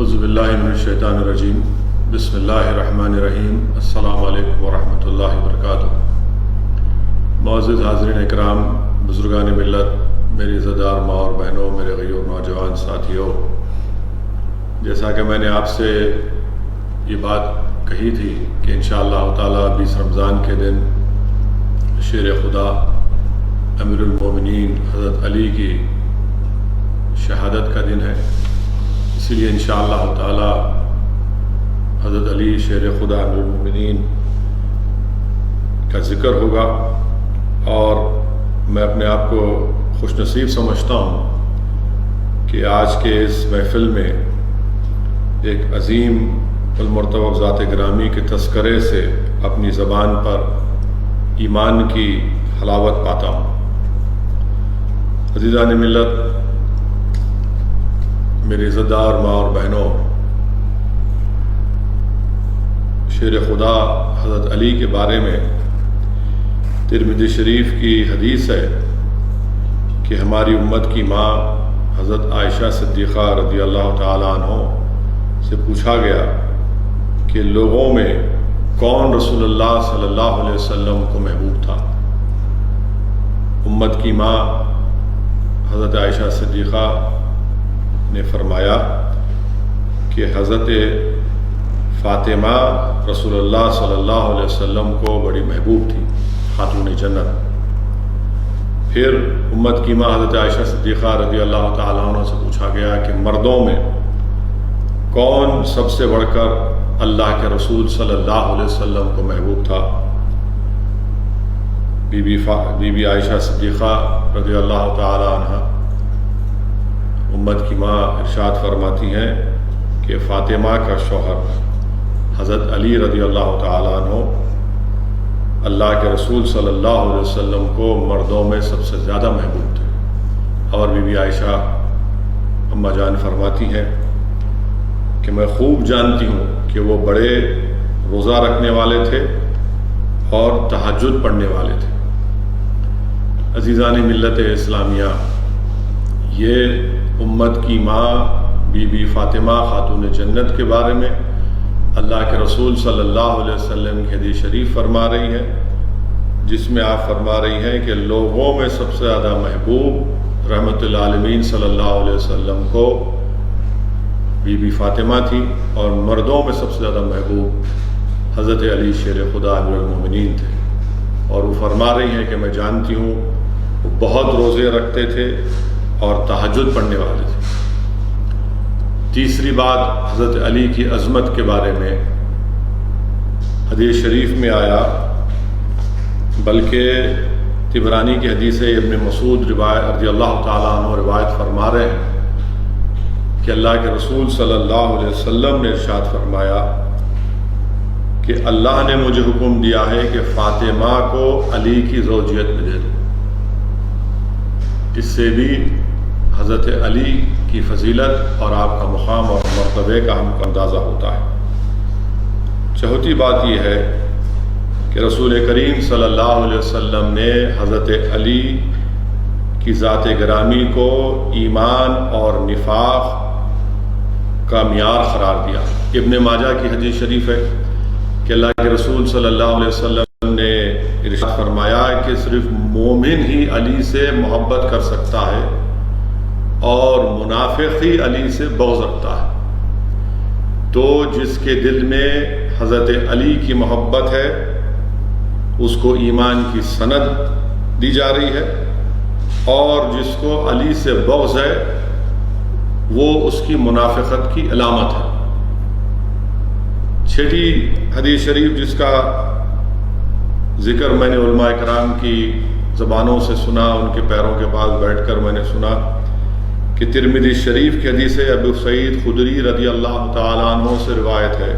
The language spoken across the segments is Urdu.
اعوذ باللہ من الشیطان الرجیم بسم اللہ الرحمن الرحیم السلام علیکم ورحمۃ اللہ وبرکاتہ۔ معزز حاضرین اکرام، بزرگان ملت، میری عزتدار ماں اور بہنوں، میرے غیور نوجوان ساتھیوں، جیسا کہ میں نے آپ سے یہ بات کہی تھی کہ انشاءاللہ تعالی 20 رمضان کے دن شیر خدا امیر المومنین حضرت علی کی شہادت کا دن ہے، اسی لیے انشاءاللہ تعالی حضرت علی شیر خدا امیر المومنین کا ذکر ہوگا، اور میں اپنے آپ کو خوش نصیب سمجھتا ہوں کہ آج کے اس محفل میں ایک عظیم المرتبہ ذات گرامی کے تذکرے سے اپنی زبان پر ایمان کی حلاوت پاتا ہوں۔ عزیزان ملت، میرے عزتدار ماں اور بہنوں، شیر خدا حضرت علی کے بارے میں ترمذی شریف کی حدیث ہے کہ ہماری امت کی ماں حضرت عائشہ صدیقہ رضی اللہ تعالی عنہ سے پوچھا گیا کہ لوگوں میں کون رسول اللہ صلی اللہ علیہ وسلم کو محبوب تھا۔ امت کی ماں حضرت عائشہ صدیقہ نے فرمایا کہ حضرت فاطمہ رسول اللہ صلی اللہ علیہ وسلم کو بڑی محبوب تھی، خاتون جنت۔ پھر امت کی ماں حضرت عائشہ صدیقہ رضی اللہ تعالیٰ عنہ سے پوچھا گیا کہ مردوں میں کون سب سے بڑھ کر اللہ کے رسول صلی اللہ علیہ وسلم کو محبوب تھا۔ بی بی عائشہ صدیقہ رضی اللہ تعالیٰ عنہ امت کی ماں ارشاد فرماتی ہیں کہ فاطمہ کا شوہر حضرت علی رضی اللہ تعالیٰ عنہ اللہ کے رسول صلی اللہ علیہ وسلم کو مردوں میں سب سے زیادہ محبوب تھے۔ اور بی بی عائشہ اماں جان فرماتی ہیں کہ میں خوب جانتی ہوں کہ وہ بڑے روزہ رکھنے والے تھے اور تہجد پڑھنے والے تھے۔ عزیزان ملت اسلامیہ، یہ امت کی ماں بی بی فاطمہ خاتون جنت کے بارے میں اللہ کے رسول صلی اللہ علیہ وسلم کی حدیث شریف فرما رہی ہے، جس میں آپ فرما رہی ہیں کہ لوگوں میں سب سے زیادہ محبوب رحمت العالمین صلی اللہ علیہ وسلم کو بی بی فاطمہ تھی، اور مردوں میں سب سے زیادہ محبوب حضرت علی شیر خدا امیر المومنین تھے۔ اور وہ فرما رہی ہیں کہ میں جانتی ہوں وہ بہت روزے رکھتے تھے اور تہجد پڑھنے والے تھے۔ تیسری بات، حضرت علی کی عظمت کے بارے میں حدیث شریف میں آیا، بلکہ طبرانی کی حدیث ہے، ابن مسعود رضی اللہ تعالیٰ عنہ روایت فرما رہے ہیں کہ اللہ کے رسول صلی اللہ علیہ وسلم نے ارشاد فرمایا کہ اللہ نے مجھے حکم دیا ہے کہ فاطمہ کو علی کی زوجیت میں دے دو۔ اس سے بھی حضرت علی کی فضیلت اور آپ کا مقام اور مرتبے کا ہم کو اندازہ ہوتا ہے۔ چوتھی بات یہ ہے کہ رسول کریم صلی اللہ علیہ وسلم نے حضرت علی کی ذات گرامی کو ایمان اور نفاق کا معیار قرار دیا۔ ابن ماجہ کی حدیث شریف ہے کہ اللہ کے رسول صلی اللہ علیہ وسلم نے ارشاد فرمایا کہ صرف مومن ہی علی سے محبت کر سکتا ہے اور منافق ہی علی سے بغض رکھتا ہے۔ تو جس کے دل میں حضرت علی کی محبت ہے اس کو ایمان کی سند دی جا رہی ہے، اور جس کو علی سے بغض ہے وہ اس کی منافقت کی علامت ہے۔ چھٹی حدیث شریف جس کا ذکر میں نے علماء کرام کی زبانوں سے سنا، ان کے پیروں کے پاس بیٹھ کر میں نے سنا کہ ترمذی شریف کی حدیث ہے، ابو سعید خدری رضی اللہ تعالیٰ عنہ سے روایت ہے۔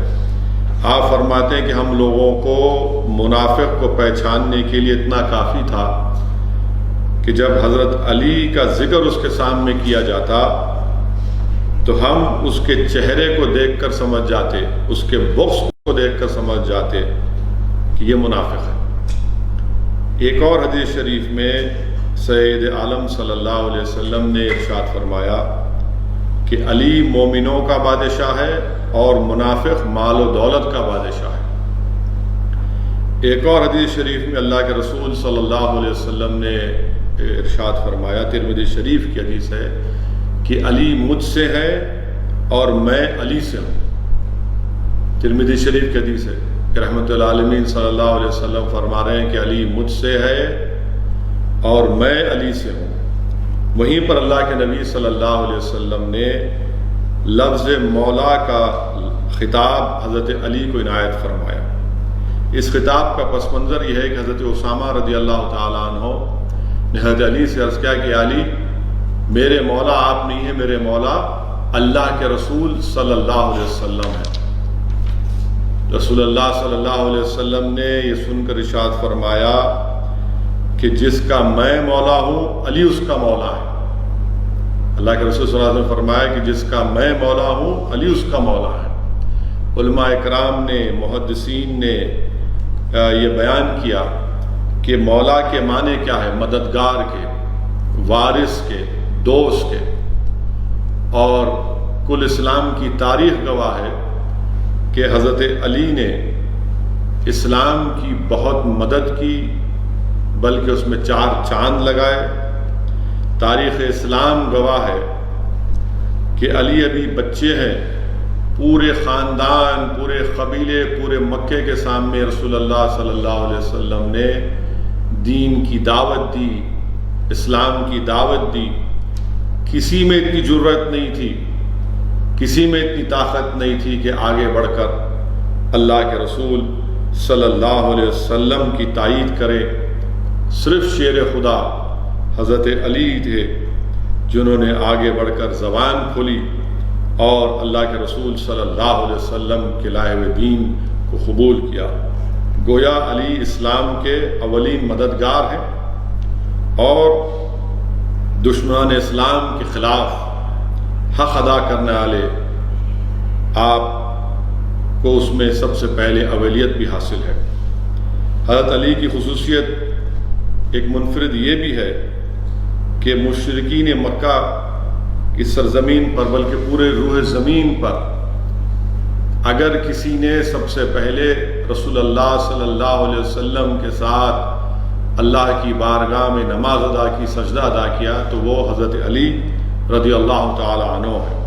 آپ فرماتے ہیں کہ ہم لوگوں کو منافق کو پہچاننے کے لیے اتنا کافی تھا کہ جب حضرت علی کا ذکر اس کے سامنے کیا جاتا تو ہم اس کے چہرے کو دیکھ کر سمجھ جاتے، اس کے بغض کو دیکھ کر سمجھ جاتے کہ یہ منافق ہے۔ ایک اور حدیث شریف میں سید عالم صلی اللہ علیہ وسلم نے ارشاد فرمایا کہ علی مومنوں کا بادشاہ ہے اور منافق مال و دولت کا بادشاہ ہے۔ ایک اور حدیث شریف میں اللہ کے رسول صلی اللہ علیہ وسلم نے ارشاد فرمایا، ترمذی شریف کی حدیث ہے کہ علی مجھ سے ہے اور میں علی سے ہوں۔ ترمذی شریف کی حدیث ہے کہ رحمت العالمین صلی اللہ علیہ وسلم فرما رہے ہیں کہ علی مجھ سے ہے اور میں علی سے ہوں۔ وہیں پر اللہ کے نبی صلی اللہ علیہ وسلم نے لفظ مولا کا خطاب حضرت علی کو عنایت فرمایا۔ اس خطاب کا پس منظر یہ ہے کہ حضرت اسامہ رضی اللہ تعالیٰ عنہ نے حضرت علی سے عرض کیا کہ علی، میرے مولا آپ نہیں ہیں، میرے مولا اللہ کے رسول صلی اللہ علیہ وسلم ہیں۔ رسول اللہ صلی اللہ علیہ وسلم نے یہ سن کر ارشاد فرمایا کہ جس کا میں مولا ہوں علی اس کا مولا ہے۔ اللہ کے رسول صلی اللہ علیہ وسلم نے فرمایا کہ جس کا میں مولا ہوں علی اس کا مولا ہے۔ علماء اکرام نے، محدثین نے یہ بیان کیا کہ مولا کے معنی کیا ہے، مددگار کے، وارث کے، دوست کے، اور کل اسلام کی تاریخ گواہ ہے کہ حضرت علی نے اسلام کی بہت مدد کی، بلکہ اس میں 4 چاند لگائے۔ تاریخ اسلام گواہ ہے کہ علی ابھی بچے ہیں، پورے خاندان، پورے قبیلے، پورے مکے کے سامنے رسول اللہ صلی اللہ علیہ وسلم نے دین کی دعوت دی، اسلام کی دعوت دی۔ کسی میں اتنی جرأت نہیں تھی، کسی میں اتنی طاقت نہیں تھی کہ آگے بڑھ کر اللہ کے رسول صلی اللہ علیہ وسلم کی تائید کرے۔ صرف شیر خدا حضرت علی تھے جنہوں نے آگے بڑھ کر زبان کھولی اور اللہ کے رسول صلی اللہ علیہ وسلم کے لائے ہوئے دین کو قبول کیا۔ گویا علی اسلام کے اولین مددگار ہیں اور دشمنان اسلام کے خلاف حق ادا کرنے والے آپ کو اس میں سب سے پہلے اولیت بھی حاصل ہے۔ حضرت علی کی خصوصیت ایک منفرد یہ بھی ہے کہ مشرکین مکہ کی سرزمین پر، بلکہ پورے روح زمین پر، اگر کسی نے سب سے پہلے رسول اللہ صلی اللہ علیہ وسلم کے ساتھ اللہ کی بارگاہ میں نماز ادا کی، سجدہ ادا کیا، تو وہ حضرت علی رضی اللہ تعالی عنہ ہے۔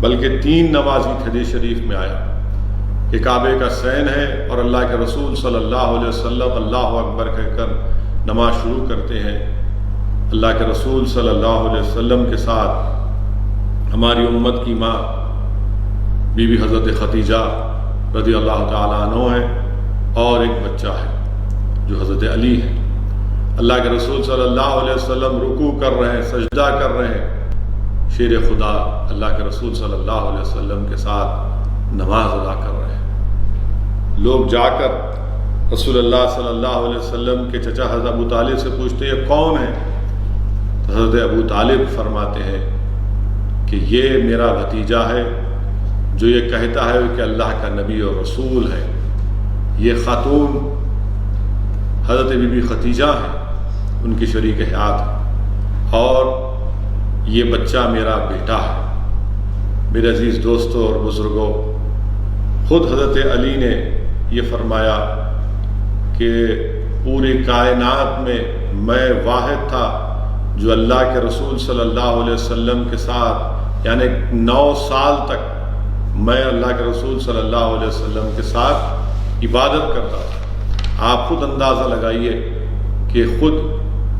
بلکہ 3 نمازی حدیث شریف میں آیا کہ کعبے کا سین ہے اور اللہ کے رسول صلی اللہ علیہ وسلم اللہ اکبر کہہ کر نماز شروع کرتے ہیں۔ اللہ کے رسول صلی اللہ علیہ وسلم کے ساتھ ہماری امت کی ماں بی بی حضرت خدیجہ رضی اللہ تعالیٰ عنہ ہے، اور ایک بچہ ہے جو حضرت علی ہے۔ اللہ کے رسول صلی اللہ علیہ وسلم رکوع کر رہے ہیں، سجدہ کر رہے ہیں، شیر خدا اللہ کے رسول صلی اللہ علیہ وسلم کے ساتھ نماز ادا کر رہے ہیں۔ لوگ جا کر رسول اللہ صلی اللہ علیہ وسلم کے چچا حضرت ابو طالب سے پوچھتے ہیں یہ کون ہے؟ تو حضرت ابو طالب فرماتے ہیں کہ یہ میرا بھتیجا ہے جو یہ کہتا ہے کہ اللہ کا نبی اور رسول ہے۔ یہ خاتون حضرت بی بی خدیجہ ہیں، ان کی شریک حیات ہے، اور یہ بچہ میرا بیٹا ہے۔ میرے عزیز دوستوں اور بزرگوں، خود حضرت علی نے یہ فرمایا کہ پوری کائنات میں واحد تھا جو اللہ کے رسول صلی اللہ علیہ وسلم کے ساتھ، یعنی 9 سال تک میں اللہ کے رسول صلی اللہ علیہ وسلم کے ساتھ عبادت کرتا تھا۔ آپ خود اندازہ لگائیے کہ خود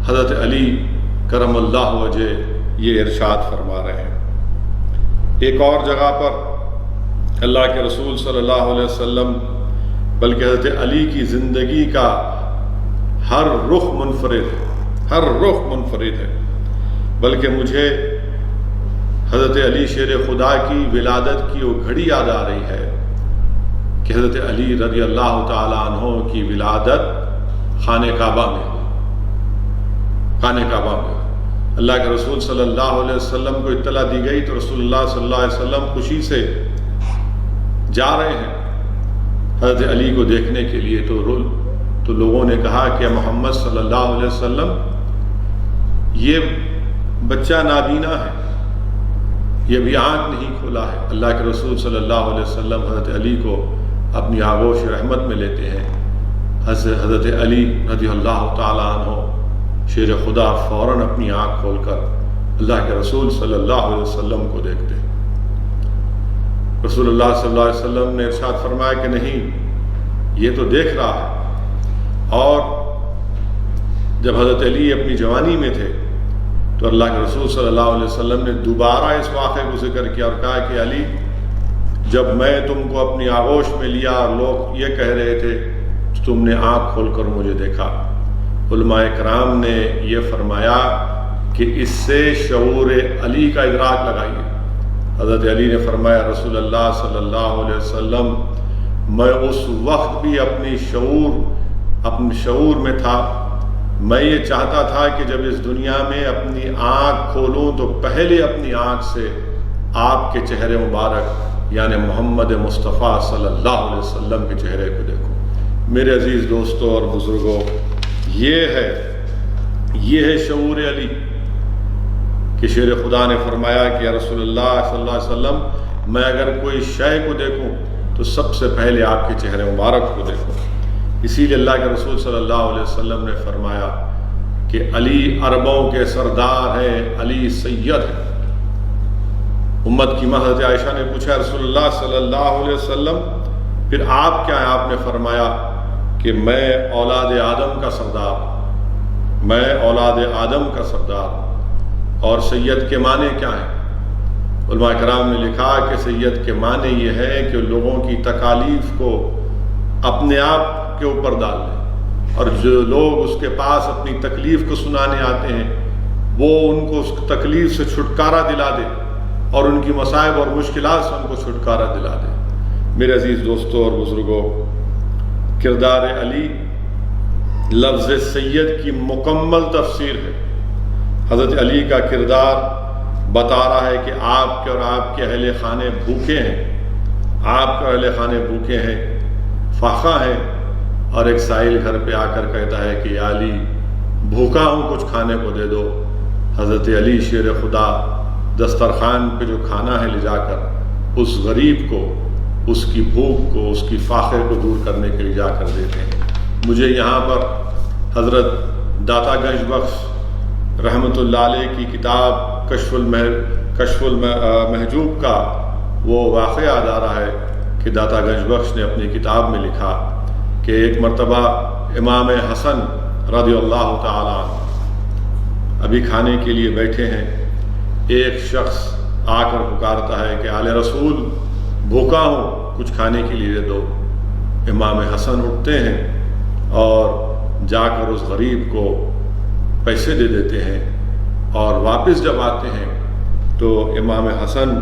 حضرت علی کرم اللہ وجہ یہ ارشاد فرما رہے ہیں۔ ایک اور جگہ پر اللہ کے رسول صلی اللہ علیہ وسلم، بلکہ حضرت علی کی زندگی کا ہر رخ منفرد ہے، ہر رخ منفرد ہے۔ بلکہ مجھے حضرت علی شیر خدا کی ولادت کی وہ گھڑی یاد آ رہی ہے کہ حضرت علی رضی اللہ تعالی عنہ کی ولادت خانہ کعبہ میں ہوئی، خانہ کعبہ میں۔ اللہ کے رسول صلی اللہ علیہ وسلم کو اطلاع دی گئی تو رسول اللہ صلی اللہ علیہ وسلم خوشی سے جا رہے ہیں حضرت علی کو دیکھنے کے لیے، تو لوگوں نے کہا کہ محمد صلی اللہ علیہ وسلم یہ بچہ نابینا ہے، یہ بھی آنکھ نہیں کھولا ہے۔ اللہ کے رسول صلی اللہ علیہ وسلم حضرت علی کو اپنی آغوش رحمت میں لیتے ہیں۔ حضرت علی رضی اللہ تعالیٰ عنہ شیر خدا فوراً اپنی آنکھ کھول کر اللہ کے رسول صلی اللہ علیہ وسلم کو دیکھتے ہیں۔ رسول اللہ صلی اللہ علیہ وسلم نے ارشاد فرمایا کہ نہیں، یہ تو دیکھ رہا ہے۔ اور جب حضرت علی اپنی جوانی میں تھے تو اللہ کے رسول صلی اللہ علیہ وسلم نے دوبارہ اس واقعے کو ذکر کیا اور کہا کہ علی، جب میں تم کو اپنی آغوش میں لیا اور لوگ یہ کہہ رہے تھے تو تم نے آنکھ کھول کر مجھے دیکھا۔ علماء کرام نے یہ فرمایا کہ اس سے شعور علی کا ادراک لگائیے۔ حضرت علی نے فرمایا رسول اللہ صلی اللہ علیہ وسلم، میں اس وقت بھی اپنے شعور میں تھا۔ میں یہ چاہتا تھا کہ جب اس دنیا میں اپنی آنکھ کھولوں تو پہلے اپنی آنکھ سے آپ کے چہرے مبارک یعنی محمد مصطفیٰ صلی اللہ علیہ وسلم کے چہرے کو دیکھوں۔ میرے عزیز دوستوں اور بزرگوں، یہ ہے شعور علی کہ شیر خدا نے فرمایا کہ یا رسول اللہ صلی اللہ علیہ وسلم، میں اگر کوئی شے کو دیکھوں تو سب سے پہلے آپ کے چہرے مبارک کو دیکھوں۔ اسی لیے اللہ کے رسول صلی اللہ علیہ وسلم نے فرمایا کہ علی عربوں کے سردار ہیں، علی سید ہیں۔ امت کی ماں حضرت عائشہ نے پوچھا رسول اللہ صلی اللہ علیہ وسلم پھر آپ کیا ہیں؟ آپ نے فرمایا کہ میں اولاد آدم کا سردار، میں اولاد آدم کا سردار۔ اور سید کے معنی کیا ہیں؟ علماء کرام نے لکھا کہ سید کے معنی یہ ہے کہ لوگوں کی تکالیف کو اپنے آپ کے اوپر ڈال لیں، اور جو لوگ اس کے پاس اپنی تکلیف کو سنانے آتے ہیں وہ ان کو اس تکلیف سے چھٹکارا دلا دے اور ان کی مصائب اور مشکلات سے ان کو چھٹکارا دلا دے۔ میرے عزیز دوستوں اور بزرگوں، کردار علی لفظ سید کی مکمل تفسیر ہے۔ حضرت علی کا کردار بتا رہا ہے کہ آپ کے اور آپ کے اہل خانے بھوکے ہیں، آپ کے اہل خانے بھوکے ہیں، فاقہ ہیں، اور ایک سائل گھر پہ آ کر کہتا ہے کہ علی بھوکا ہوں، کچھ کھانے کو دے دو۔ حضرت علی شیر خدا دسترخوان پہ جو کھانا ہے لے جا کر اس غریب کو، اس کی بھوک کو، اس کی فاقے کو دور کرنے کے لیے جا کر دیتے ہیں۔ مجھے یہاں پر حضرت داتا گنج بخش رحمۃ اللہ علیہ کی کتاب کشف المحجوب کا وہ واقعہ یاد آ رہا ہے کہ داتا گنج بخش نے اپنی کتاب میں لکھا کہ ایک مرتبہ امام حسن رضی اللہ تعالیٰ عنہ ابھی کھانے کے لیے بیٹھے ہیں، ایک شخص آ کر پکارتا ہے کہ آل رسول بھوکا ہوں، کچھ کھانے کے لیے دے دو۔ امام حسن اٹھتے ہیں اور جا کر اس غریب کو پیسے دے دیتے ہیں، اور واپس جب آتے ہیں تو امام حسن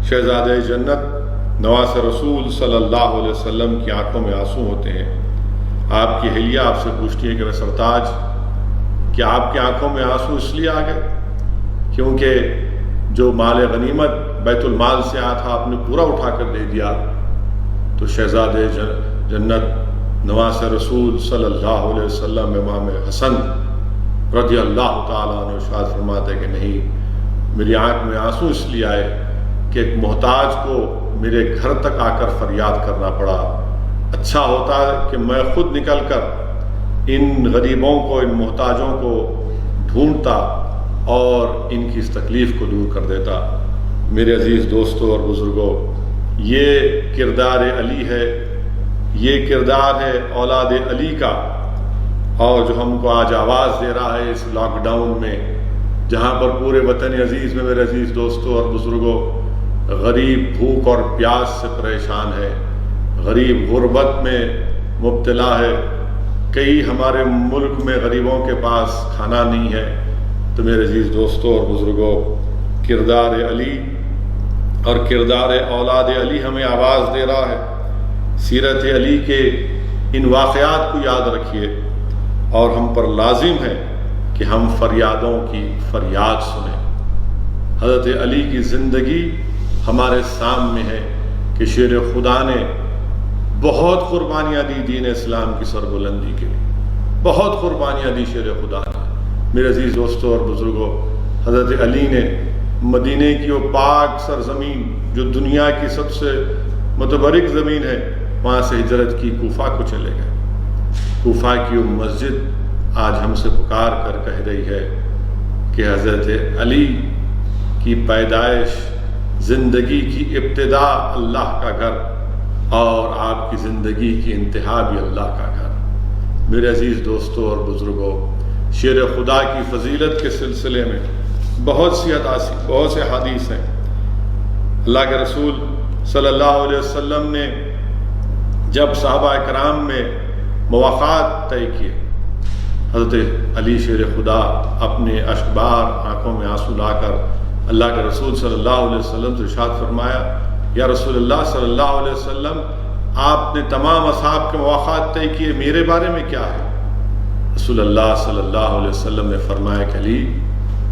شہزادہ جنت نواز رسول صلی اللہ علیہ وسلم کی آنکھوں میں آنسو ہوتے ہیں۔ آپ کی اہلیہ آپ سے پوچھتی ہے کہ سرتاج، کیا آپ کی آنکھوں میں آنسو اس لیے آ گئے کیونکہ جو مال غنیمت بیت المال سے آیا تھا آپ نے پورا اٹھا کر دے دیا؟ تو شہزادہ جنت نواز رسول صلی اللہ علیہ وسلم امام حسن رضی اللہ تعالیٰ عنہ ارشاد فرماتے کہ نہیں، میری آنکھ میں آنسو اس لیے آئے کہ ایک محتاج کو میرے گھر تک آ کر فریاد کرنا پڑا۔ اچھا ہوتا کہ میں خود نکل کر ان غریبوں کو، ان محتاجوں کو ڈھونڈتا اور ان کی اس تکلیف کو دور کر دیتا۔ میرے عزیز دوستوں اور بزرگوں، یہ کردار علی ہے، یہ کردار ہے اولاد علی کا، اور جو ہم کو آج آواز دے رہا ہے اس لاک ڈاؤن میں، جہاں پر پورے وطن عزیز میں میرے عزیز دوستوں اور بزرگوں غریب بھوک اور پیاس سے پریشان ہے، غریب غربت میں مبتلا ہے، کئی ہمارے ملک میں غریبوں کے پاس کھانا نہیں ہے۔ تو میرے عزیز دوستوں اور بزرگوں، کردار علی اور کردار اولاد علی ہمیں آواز دے رہا ہے۔ سیرت علی کے ان واقعات کو یاد رکھیے، اور ہم پر لازم ہے کہ ہم فریادوں کی فریاد سنیں۔ حضرت علی کی زندگی ہمارے سامنے ہے کہ شیر خدا نے بہت قربانیاں دی دین اسلام کی سربلندی کے لیے، بہت قربانیاں دی شیر خدا نے۔ میرے عزیز دوستوں اور بزرگوں، حضرت علی نے مدینے کی وہ پاک سرزمین جو دنیا کی سب سے متبرک زمین ہے، وہاں سے ہجرت کی، کوفہ کو چلے گئے۔ کوفہ کی وہ مسجد آج ہم سے پکار کر کہہ رہی ہے کہ حضرت علی کی پیدائش، زندگی کی ابتدا اللہ کا گھر، اور آپ کی زندگی کی انتہا بھی اللہ کا گھر۔ میرے عزیز دوستوں اور بزرگوں، شیر خدا کی فضیلت کے سلسلے میں بہت سے حدیث ہیں۔ اللہ کے رسول صلی اللہ علیہ وسلم نے جب صحابہ کرام میں مواقعات طے کیے، حضرت علی شیر خدا اپنے اشکبار آنکھوں میں آنسو لا کر اللہ کے رسول صلی اللہ علیہ وسلم سے ارشاد فرمایا، یا رسول اللہ صلی اللہ علیہ وسلم، آپ نے تمام اصحاب کے مواقعات طے کیے، میرے بارے میں کیا ہے؟ رسول اللہ صلی اللہ علیہ وسلم نے فرمایا کہ علی،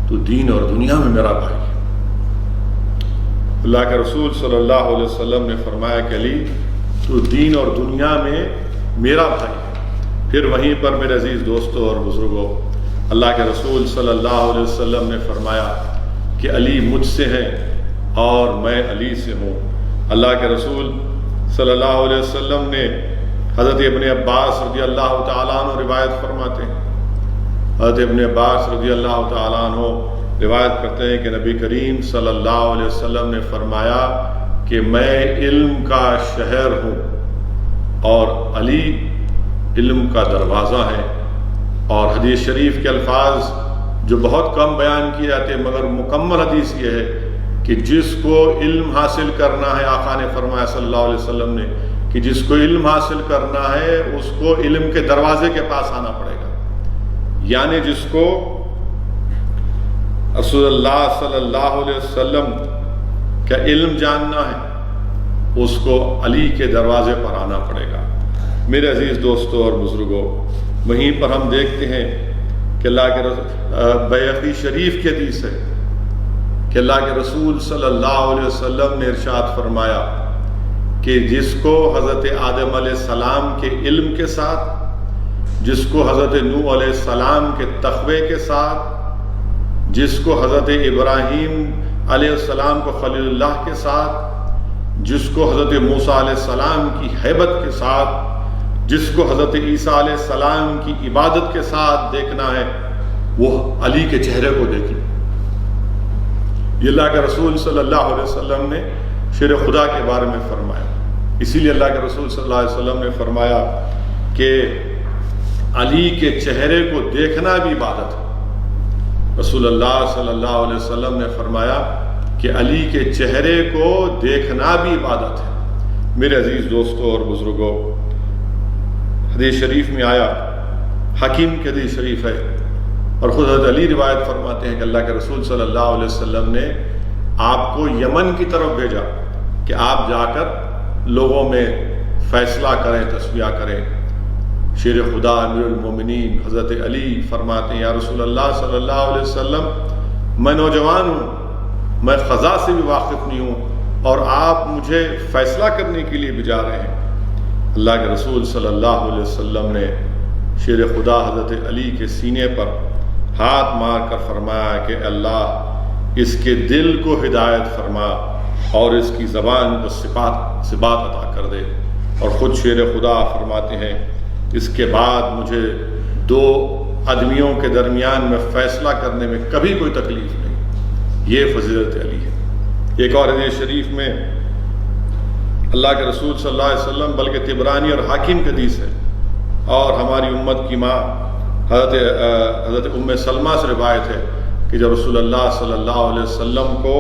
تو دین اور دنیا میں میرا بھائی ہے۔ اللہ کے رسول صلی اللہ علیہ وسلم نے فرمایا کہ علی، تو دین اور دنیا میں میرا بھائی ہے۔ پھر وہیں پر میرے عزیز دوستوں اور بزرگوں، اللہ کے رسول صلی اللہ علیہ وسلم نے فرمایا کہ علی مجھ سے ہیں اور میں علی سے ہوں۔ اللہ کے رسول صلی اللہ علیہ وسلم نے حضرت ابن عباس رضی اللہ تعالیٰ عنہ روایت فرماتے ہیں، حضرت ابن عباس رضی اللہ تعالیٰ عنہ روایت کرتے ہیں کہ نبی کریم صلی اللہ علیہ وسلم نے فرمایا کہ میں علم کا شہر ہوں اور علی علم کا دروازہ ہے۔ اور حدیث شریف کے الفاظ جو بہت کم بیان کیے جاتے ہیں، مگر مکمل حدیث یہ ہے کہ جس کو علم حاصل کرنا ہے، آقا نے فرمایا صلی اللہ علیہ وسلم نے کہ جس کو علم حاصل کرنا ہے اس کو علم کے دروازے کے پاس آنا پڑے گا، یعنی جس کو رسول اللہ صلی اللہ علیہ وسلم کا علم جاننا ہے اس کو علی کے دروازے پر آنا پڑے گا۔ میرے عزیز دوستوں اور بزرگوں، وہیں پر ہم دیکھتے ہیں کہ اللہ کے بیہقی شریف کی حدیث ہے کہ اللہ کے رسول صلی اللہ علیہ وسلم نے ارشاد فرمایا کہ جس کو حضرت آدم علیہ السلام کے علم کے ساتھ، جس کو حضرت نوح علیہ السلام کے تقوی کے ساتھ، جس کو حضرت ابراہیم علیہ السلام کو خلیل اللہ کے ساتھ، جس کو حضرت موسیٰ علیہ السلام کی ہیبت کے ساتھ، جس کو حضرت عیسیٰ علیہ السلام کی عبادت کے ساتھ دیکھنا ہے، وہ علی کے چہرے کو دیکھیں۔ یہ اللہ کے رسول صلی اللہ علیہ وسلم نے شیر خدا کے بارے میں فرمایا۔ اسی لیے اللہ کے رسول صلی اللہ علیہ وسلم نے فرمایا کہ علی کے چہرے کو دیکھنا بھی عبادت ہے۔ رسول اللہ صلی اللہ علیہ وسلم نے فرمایا کہ علی کے چہرے کو دیکھنا بھی عبادت ہے۔ میرے عزیز دوستوں اور بزرگوں، حدیث شریف میں آیا، حکیم کی حدیث شریف ہے، اور خود حضرت علی روایت فرماتے ہیں کہ اللہ کے رسول صلی اللہ علیہ وسلم نے آپ کو یمن کی طرف بھیجا کہ آپ جا کر لوگوں میں فیصلہ کریں، تصفیہ کریں۔ شیر خدا امیر المومنین حضرت علی فرماتے ہیں، یا رسول اللہ صلی اللہ علیہ وسلم، میں نوجوان ہوں، میں خزاں سے بھی واقف نہیں ہوں، اور آپ مجھے فیصلہ کرنے کے لیے بھیجا رہے ہیں۔ اللہ کے رسول صلی اللہ علیہ وسلم نے شیر خدا حضرت علی کے سینے پر ہاتھ مار کر فرمایا کہ اللہ اس کے دل کو ہدایت فرما اور اس کی زبان کو ثبات عطا کر دے۔ اور خود شیر خدا فرماتے ہیں، اس کے بعد مجھے دو آدمیوں کے درمیان میں فیصلہ کرنے میں کبھی کوئی تکلیف نہیں۔ یہ فضیلت علی ہے۔ ایک اور حدیث شریف میں اللہ کے رسول صلی اللہ علیہ وسلم، بلکہ طبرانی اور حاکم کی حدیث ہے، اور ہماری امت کی ماں حضرت ام سلمہ سے روایت ہے کہ جب رسول اللہ صلی اللہ علیہ وسلم کو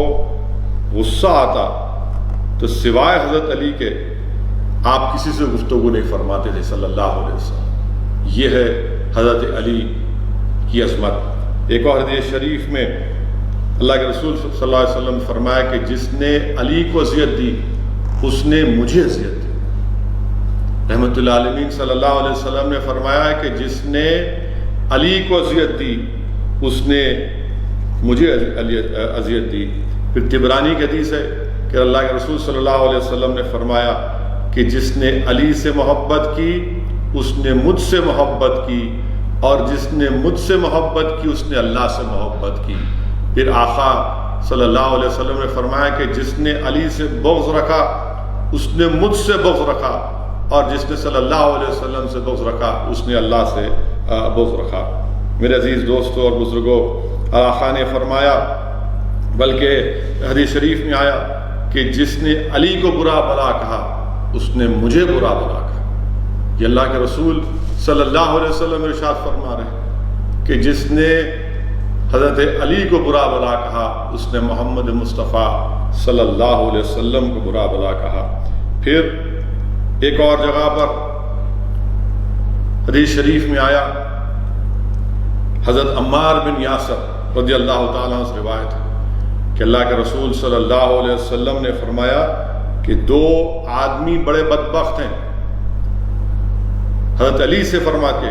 غصہ آتا تو سوائے حضرت علی کے آپ کسی سے گفتگو نہیں فرماتے تھے صلی اللہ علیہ وسلم۔ یہ ہے حضرت علی کی عظمت۔ ایک اور حدیث شریف میں اللہ کے رسول صلی اللہ علیہ وسلم فرمایا کہ جس نے علی کو اذیت دی اس نے مجھے اذیت دی۔ رحمت اللہ علیہ صلی اللہ علیہ وسلم نے فرمایا کہ جس نے علی کو اذیت دی اس نے مجھے اذیت دی۔ پھر طبرانی کی حدیث ہے کہ اللہ کے رسول صلی اللہ علیہ وسلم نے فرمایا کہ جس نے علی سے محبت کی اس نے مجھ سے محبت کی، اور جس نے مجھ سے محبت کی اس نے اللہ سے محبت کی۔ پھر آقا صلی اللہ علیہ وسلم نے فرمایا کہ جس نے علی سے بغض رکھا اس نے مجھ سے بغض رکھا، اور جس نے صلی اللہ علیہ وسلم سے بغض رکھا اس نے اللہ سے بغض رکھا۔ میرے عزیز دوستوں اور بزرگوں، آقا نے فرمایا، بلکہ حدیث شریف میں آیا کہ جس نے علی کو برا بھلا کہا اس نے مجھے برا بھلا کہا۔ یہ اللہ کے رسول صلی اللہ علیہ وسلم ارشاد فرما رہے ہیں کہ جس نے حضرت علی کو برا بھلا کہا اس نے محمد مصطفیٰ صلی اللہ علیہ وسلم کو برا بھلا کہا۔ پھر ایک اور جگہ پر حدیث شریف میں آیا، حضرت عمار بن یاسر رضی اللہ تعالیٰ عنہ سے روایت ہے کہ اللہ کے رسول صلی اللہ علیہ وسلم نے فرمایا کہ دو آدمی بڑے بدبخت ہیں۔ حضرت علی سے فرما کے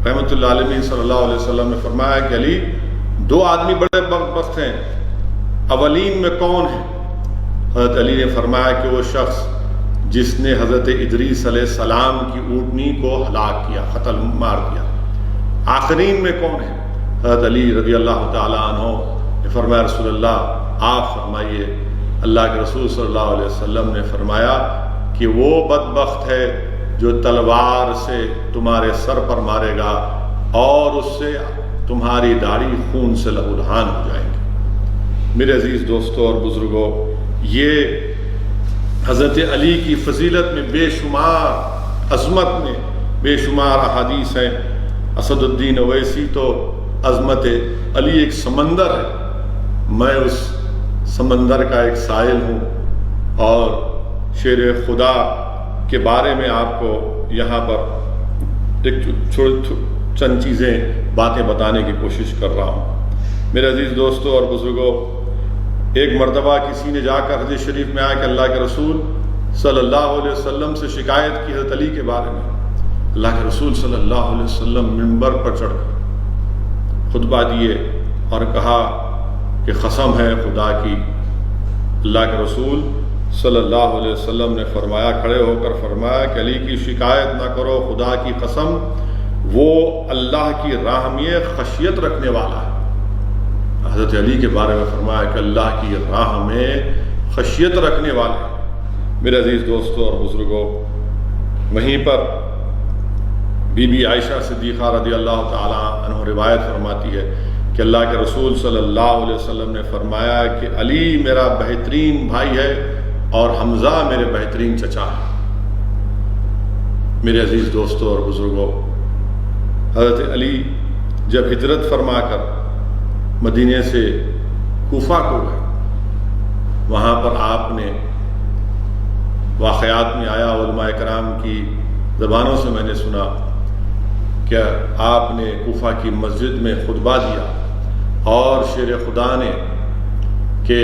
رحمۃ اللہ علیہ صلی اللہ علیہ وسلم نے فرمایا کہ علی، دو آدمی بڑے بدبخت ہیں، اولین میں کون ہے؟ حضرت علی نے فرمایا کہ وہ شخص جس نے حضرت ادریس علیہ السلام کی اونٹنی کو ہلاک کیا، قتل مار دیا۔ آخرین میں کون ہے؟ حضرت علی رضی اللہ تعالیٰ عنہ نے فرمایا رسول اللہ آپ فرمائیے۔ اللہ کے رسول صلی اللہ علیہ وسلم نے فرمایا کہ وہ بدبخت ہے جو تلوار سے تمہارے سر پر مارے گا اور اس سے تمہاری داڑھی خون سے لہولہان ہو جائیں گی۔ میرے عزیز دوستوں اور بزرگوں، یہ حضرت علی کی فضیلت میں بے شمار، عظمت میں بے شمار احادیث ہیں۔ اسد الدین اویسی تو عظمت علی ایک سمندر ہے، میں اس سمندر کا ایک سائل ہوں، اور شیر خدا کے بارے میں آپ کو یہاں پر ایک چند چیزیں باتیں بتانے کی کوشش کر رہا ہوں۔ میرے عزیز دوستوں اور بزرگوں، ایک مرتبہ کسی نے جا کر حدیث شریف میں آیا کہ اللہ کے رسول صلی اللہ علیہ وسلم سے شکایت کی حضرت علی کے بارے میں۔ اللہ کے رسول صلی اللہ علیہ وسلم منبر پر چڑھ کر خطبہ دیے اور کہا کہ قسم ہے خدا کی۔ اللہ کے رسول صلی اللہ علیہ وسلم نے فرمایا، کھڑے ہو کر فرمایا کہ علی کی شکایت نہ کرو، خدا کی قسم وہ اللہ کی راہ میں خشیت رکھنے والا ہے۔ حضرت علی کے بارے میں فرمایا کہ اللہ کی راہ میں خشیت رکھنے والے ہیں۔ میرے عزیز دوستوں اور بزرگوں، وہیں پر بی بی عائشہ صدیقہ رضی اللہ تعالیٰ عنہ روایت فرماتی ہے کہ اللہ کے رسول صلی اللہ علیہ وسلم نے فرمایا کہ علی میرا بہترین بھائی ہے اور حمزہ میرے بہترین چچا ہے۔ میرے عزیز دوستوں اور بزرگوں، حضرت علی جب ہجرت فرما کر مدینے سے کوفہ کو گئے، وہاں پر آپ نے واقعات میں آیا، علماء کرام کی زبانوں سے میں نے سنا کہ آپ نے کوفہ کی مسجد میں خطبہ دیا اور شیر خدا نے کہ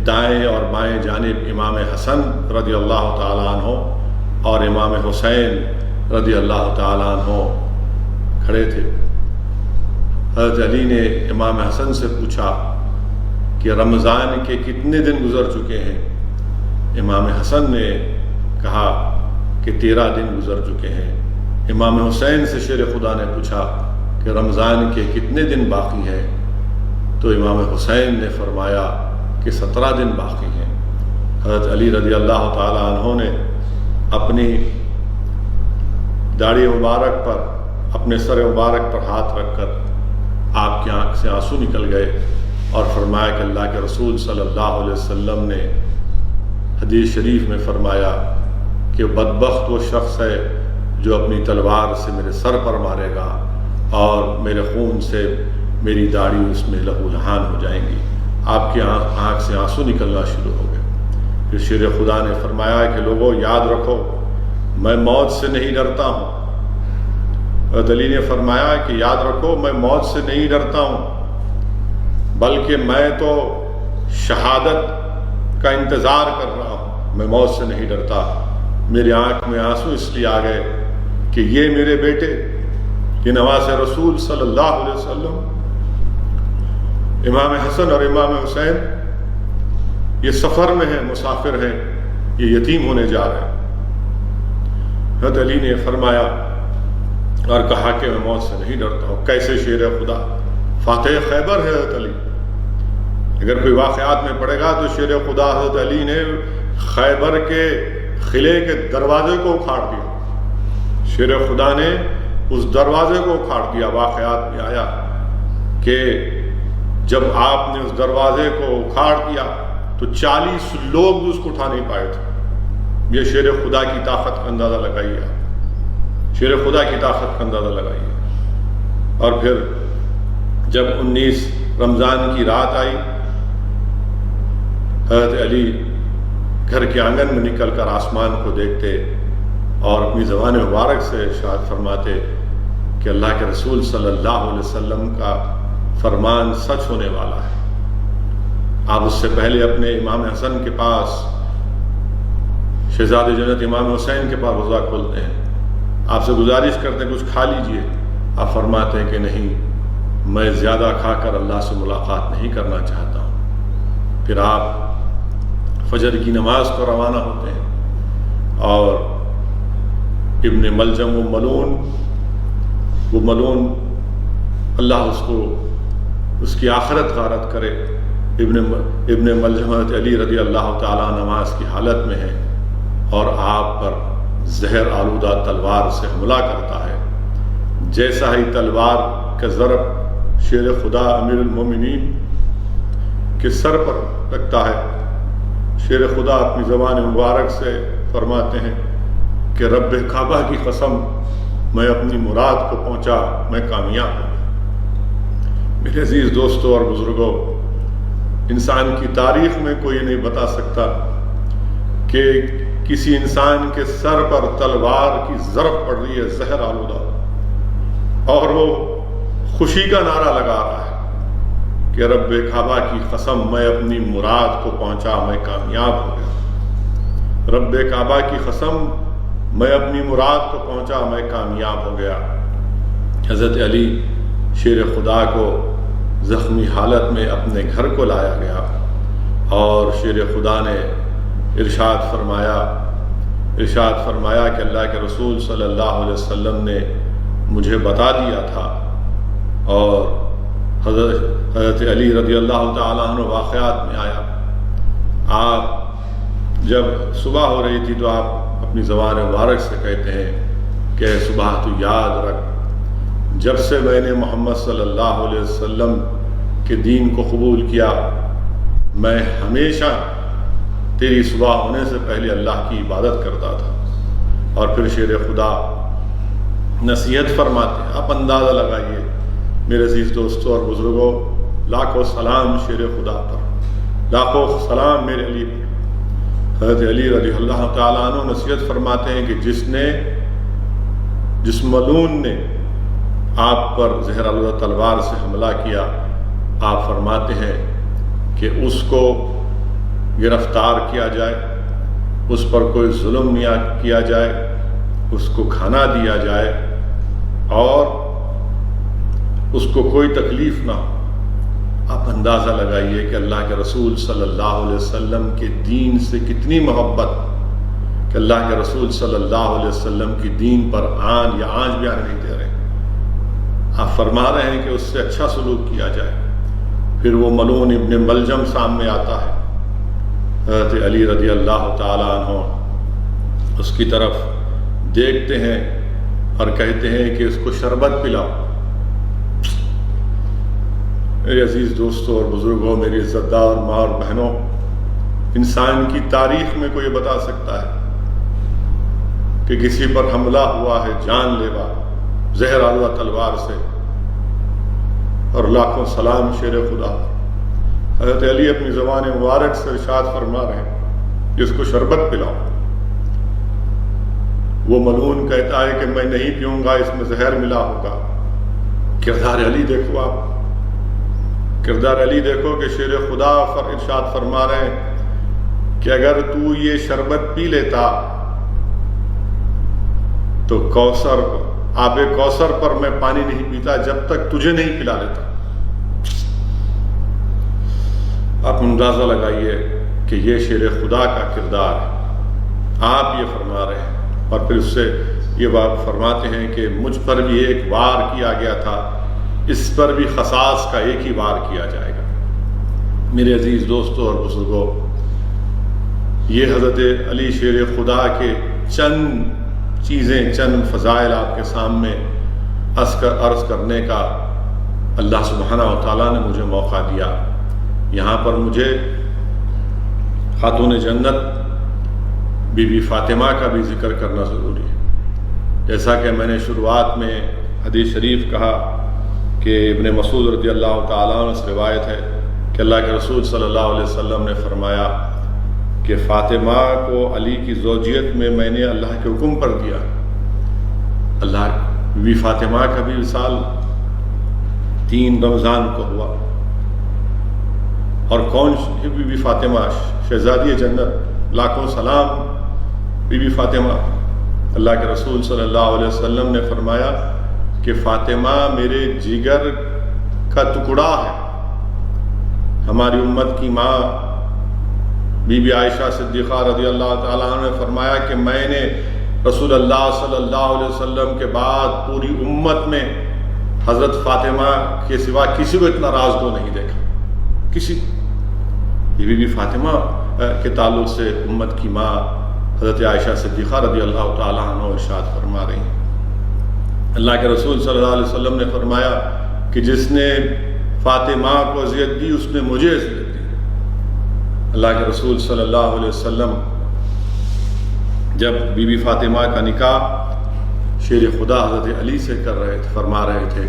دائیں اور بائیں جانب امام حسن رضی اللہ تعالیٰ عنہ اور امام حسین رضی اللہ تعالیٰ عنہ کھڑے تھے۔ حضرت علی نے امام حسن سے پوچھا کہ رمضان کے کتنے دن گزر چکے ہیں؟ امام حسن نے کہا کہ 13 دن گزر چکے ہیں۔ امام حسین سے شیر خدا نے پوچھا کہ رمضان کے کتنے دن باقی ہیں؟ تو امام حسین نے فرمایا کہ 17 دن باقی ہیں۔ حضرت علی رضی اللہ تعالیٰ عنہ نے اپنی داڑھی مبارک پر، اپنے سر مبارک پر ہاتھ رکھ کر آپ کی آنکھ سے آنسو نکل گئے اور فرمایا کہ اللہ کے رسول صلی اللہ علیہ وسلم نے حدیث شریف میں فرمایا کہ بدبخت وہ شخص ہے جو اپنی تلوار سے میرے سر پر مارے گا اور میرے خون سے میری داڑھی اس میں لہو لہان ہو جائیں گی۔ آپ کی آنکھ سے آنسو نکلنا شروع ہو گئے۔ پھر شیر خدا نے فرمایا کہ لوگوں یاد رکھو، میں موت سے نہیں ڈرتا ہوں۔ حضرت علی نے فرمایا کہ یاد رکھو، میں موت سے نہیں ڈرتا ہوں، بلکہ میں تو شہادت کا انتظار کر رہا ہوں، میں موت سے نہیں ڈرتا۔ میری آنکھ میں آنسو اس لیے آ گئے کہ یہ میرے بیٹے، یہ نواز رسول صلی اللہ علیہ وسلم، امام حسن اور امام حسین، یہ سفر میں ہیں، مسافر ہیں، یہ یتیم ہونے جا رہے ہیں۔ حضرت علی نے فرمایا اور کہا کہ میں موت سے نہیں ڈرتا ہوں۔ کیسے شیر خدا، فاتح خیبر ہے حضرت علی اگر کوئی واقعات میں پڑھے گا تو شیر خدا حضرت علی نے خیبر کے قلعے کے دروازے کو اکھاڑ دیا. شیر خدا نے اس دروازے کو اکھاڑ دیا. واقعات میں آیا کہ جب آپ نے اس دروازے کو اکھاڑ دیا تو 40 لوگ بھی اس کو اٹھا نہیں پائے تھے. یہ شیر خدا کی طاقت کا اندازہ لگائیے. شیر خدا کی طاقت کا اندازہ لگائیے. اور پھر جب 19 رمضان کی رات آئی، حضرت علی گھر کے آنگن میں نکل کر آسمان کو دیکھتے اور اپنی زبان مبارک سے ارشاد فرماتے کہ اللہ کے رسول صلی اللہ علیہ وسلم کا فرمان سچ ہونے والا ہے. آپ اس سے پہلے اپنے امام حسن کے پاس، شہزاد جنت امام حسین کے پاس روزہ کھولتے ہیں. آپ سے گزارش کرتے ہیں کچھ کھا لیجئے. آپ فرماتے ہیں کہ نہیں، میں زیادہ کھا کر اللہ سے ملاقات نہیں کرنا چاہتا ہوں. پھر آپ فجر کی نماز کو روانہ ہوتے ہیں اور ابن ملجم وہ ملون اللہ اس کی آخرت غارت کرے. ابن ملجم حضرت علی رضی اللہ تعالیٰ نماز کی حالت میں ہے اور آپ پر زہر آلودہ تلوار سے حملہ کرتا ہے. جیسا ہی تلوار کا ضرب شیر خدا امیر المومنین کے سر پر لگتا ہے، شیر خدا اپنی زبان مبارک سے فرماتے ہیں کہ رب کعبہ کی قسم، میں اپنی مراد کو پہنچا، میں کامیاب ہوں. میرے عزیز دوستوں اور بزرگوں، انسان کی تاریخ میں کوئی نہیں بتا سکتا کہ کسی انسان کے سر پر تلوار کی ضرب پڑ رہی ہے زہر آلودہ، اور وہ خوشی کا نعرہ لگا رہا ہے کہ رب کعبہ کی قسم، میں اپنی مراد کو پہنچا، میں کامیاب ہو گیا. رب کعبہ کی قسم، میں اپنی مراد کو پہنچا، میں کامیاب ہو گیا. حضرت علی شیر خدا کو زخمی حالت میں اپنے گھر کو لایا گیا اور شیر خدا نے ارشاد فرمایا کہ اللہ کے رسول صلی اللہ علیہ وسلم نے مجھے بتا دیا تھا. اور حضرت علی رضی اللہ تعالیٰ عنہ واقعات میں آیا، آپ جب صبح ہو رہی تھی تو آپ اپنی زبان مبارک سے کہتے ہیں کہ صبح تو یاد رکھ، جب سے میں نے محمد صلی اللہ علیہ وسلم کے دین کو قبول کیا، میں ہمیشہ تیری صبح ہونے سے پہلے اللہ کی عبادت کرتا تھا. اور پھر شیر خدا نصیحت فرماتے ہیں. آپ اندازہ لگائیے میرے عزیز دوستوں اور بزرگوں، لاکھوں سلام شیر خدا پر، لاکھوں سلام میرے علی پر. حضرت علی رضی اللہ تعالیٰ عنہ نصیحت فرماتے ہیں کہ جس ملعون نے آپ پر زہر آلودہ تلوار سے حملہ کیا، آپ فرماتے ہیں کہ اس کو گرفتار کیا جائے، اس پر کوئی ظلم نہ کیا جائے، اس کو کھانا دیا جائے اور اس کو کوئی تکلیف نہ ہو. آپ اندازہ لگائیے کہ اللہ کے رسول صلی اللہ علیہ وسلم کے دین سے کتنی محبت کہ اللہ کے رسول صلی اللہ علیہ وسلم کی دین پر آن یا آنچ بھی آنے نہیں دے رہے. آپ فرما رہے ہیں کہ اس سے اچھا سلوک کیا جائے. پھر وہ ملعون ابن ملجم سامنے آتا ہے. حضرت علی رضی اللہ تعالیٰ عنہ اس کی طرف دیکھتے ہیں اور کہتے ہیں کہ اس کو شربت پلاؤ. میرے عزیز دوستوں اور بزرگوں، میری عزت دار ماں اور بہنوں، انسان کی تاریخ میں کوئی بتا سکتا ہے کہ کسی پر حملہ ہوا ہے جان لیوا زہر آلودہ تلوار سے، اور لاکھوں سلام شیر خدا. حضرت علی اپنی زبان مبارک سے ارشاد فرما رہے ہیں کہ اس کو شربت پلاؤ. وہ ملعون کہتا ہے کہ میں نہیں پیوں گا، اس میں زہر ملا ہوگا. کردار علی دیکھو، آپ کردار علی دیکھو کہ شیر خدا ارشاد فرما رہے ہیں کہ اگر تو یہ شربت پی لیتا تو آب کوثر پر میں پانی نہیں پیتا جب تک تجھے نہیں پلا لیتا. آپ اندازہ لگائیے کہ یہ شیر خدا کا کردار ہے. آپ یہ فرما رہے ہیں اور پھر اس سے یہ بات فرماتے ہیں کہ مجھ پر بھی ایک وار کیا گیا تھا، اس پر بھی قصاص کا ایک ہی وار کیا جائے گا. میرے عزیز دوستوں اور بزرگوں، یہ حضرت علی شیر خدا کے چند چیزیں، چند فضائل آپ کے سامنے عرض کرنے کا اللہ سبحانہ و تعالیٰ نے مجھے موقع دیا۔ یہاں پر مجھے خاتون جنت بی بی فاطمہ کا بھی ذکر کرنا ضروری ہے۔ جیسا کہ میں نے شروعات میں حدیث شریف کہا کہ ابن مسعود رضی اللہ تعالیٰ عنہ سے روایت ہے کہ اللہ کے رسول صلی اللہ علیہ وسلم نے فرمایا کہ فاطمہ کو علی کی زوجیت میں نے اللہ کے حکم پر دیا۔ اللہ بی بی فاطمہ کا بھی وصال 3 رمضان کو ہوا، اور کون سی بی بی فاطمہ؟ شہزادی جنت، لاکھوں سلام بی بی فاطمہ۔ اللہ کے رسول صلی اللہ علیہ وسلم نے فرمایا کہ فاطمہ میرے جگر کا ٹکڑا ہے۔ ہماری امت کی ماں بی بی عائشہ صدیقہ رضی اللہ تعالیٰ عنہ نے فرمایا کہ میں نے رسول اللہ صلی اللہ علیہ وسلم کے بعد پوری امت میں حضرت فاطمہ کے سوا کسی کو اتنا رازگو نہیں دیکھا، کسی۔ بی بی فاطمہ کے تعلق سے امت کی ماں حضرت عائشہ صدیقہ رضی اللہ تعالیٰ عنہ ارشاد فرما رہی ہیں، اللہ کے رسول صلی اللہ علیہ وسلم نے فرمایا کہ جس نے فاطمہ کو اذیت دی اس نے مجھے اذیت دی۔ اللہ کے رسول صلی اللہ علیہ وسلم جب بی بی فاطمہ کا نکاح شیر خدا حضرت علی سے کر رہے تھے، فرما رہے تھے،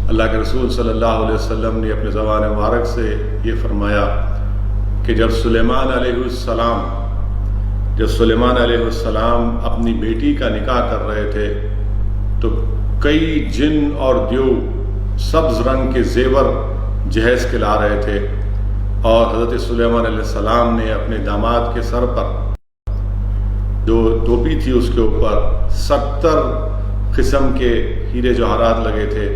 اللہ کے رسول صلی اللہ علیہ وسلم نے اپنے زبان مبارک سے یہ فرمایا کہ جب سلیمان علیہ السلام اپنی بیٹی کا نکاح کر رہے تھے تو کئی جن اور دیو سبز رنگ کے زیور جہیز کے لا رہے تھے، اور حضرت سلیمان علیہ السلام نے اپنے داماد کے سر پر جو ٹوپی تھی اس کے اوپر 70 قسم کے ہیرے جواہرات لگے تھے،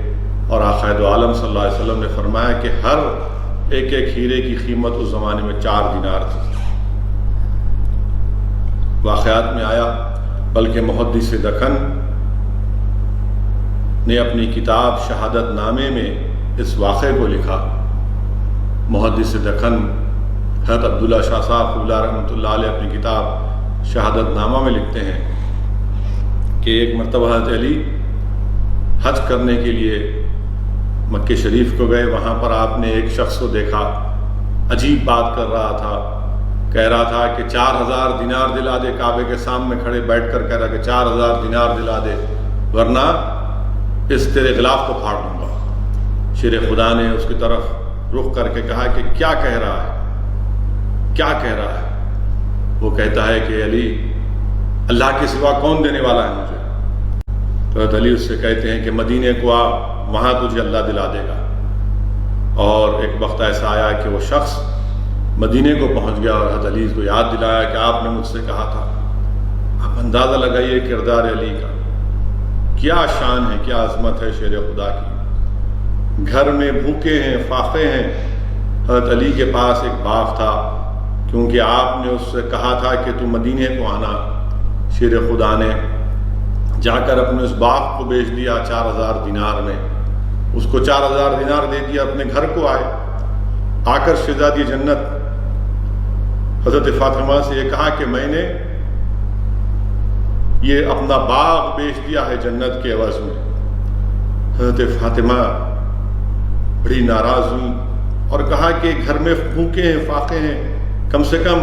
اور آقا دو عالم صلی اللہ علیہ وسلم نے فرمایا کہ ہر ایک ہیرے کی قیمت اس زمانے میں 4 دینار تھی۔ واقعات میں آیا، بلکہ محدث دکن نے اپنی کتاب شہادت نامے میں اس واقعے کو لکھا۔ محدث دکن حضرت عبداللہ شاہ صاحب قبلہ رحمۃ اللہ علیہ اپنی کتاب شہادت نامہ میں لکھتے ہیں کہ ایک مرتبہ حضرت علی حج کرنے کے لیے مکہ شریف کو گئے۔ وہاں پر آپ نے ایک شخص کو دیکھا، عجیب بات کر رہا تھا، کہہ رہا تھا کہ 4000 دینار دلا دے، کعبے کے سامنے کھڑے بیٹھ کر کہہ رہا کہ 4000 دینار دلا دے ورنہ اس تیرے غلاف کو پھاڑ دوں گا۔ شیر خدا نے اس کی طرف رخ کر کے کہا کہ کیا کہہ رہا ہے، کیا کہہ رہا ہے؟ وہ کہتا ہے کہ علی، اللہ کے سوا کون دینے والا ہے مجھے؟ تو حضرت علی اس سے کہتے ہیں کہ مدینے کو آ، وہاں تجھے اللہ دلا دے گا۔ اور ایک وقت ایسا آیا کہ وہ شخص مدینے کو پہنچ گیا اور حضرت علی کو یاد دلایا کہ آپ نے مجھ سے کہا تھا۔ آپ اندازہ لگائیے کردار علی کا، کیا شان ہے، کیا عظمت ہے شیر خدا کی۔ گھر میں بھوکے ہیں، فاقے ہیں۔ حضرت علی کے پاس ایک باغ تھا، کیونکہ آپ نے اس سے کہا تھا کہ تو مدینے کو آنا۔ شیر خدا نے جا کر اپنے اس باغ کو بیچ دیا 4000 دینار میں، اس کو 4000 دینار دے دیا، اپنے گھر کو آئے۔ آ کر شہزادی جنت حضرت فاطمہ سے یہ کہا کہ میں نے یہ اپنا باغ بیچ دیا ہے جنت کے عوض میں۔ حضرت فاطمہ بڑی ناراض ہوئی اور کہا کہ گھر میں بھوکے ہیں، فاقے ہیں، کم سے کم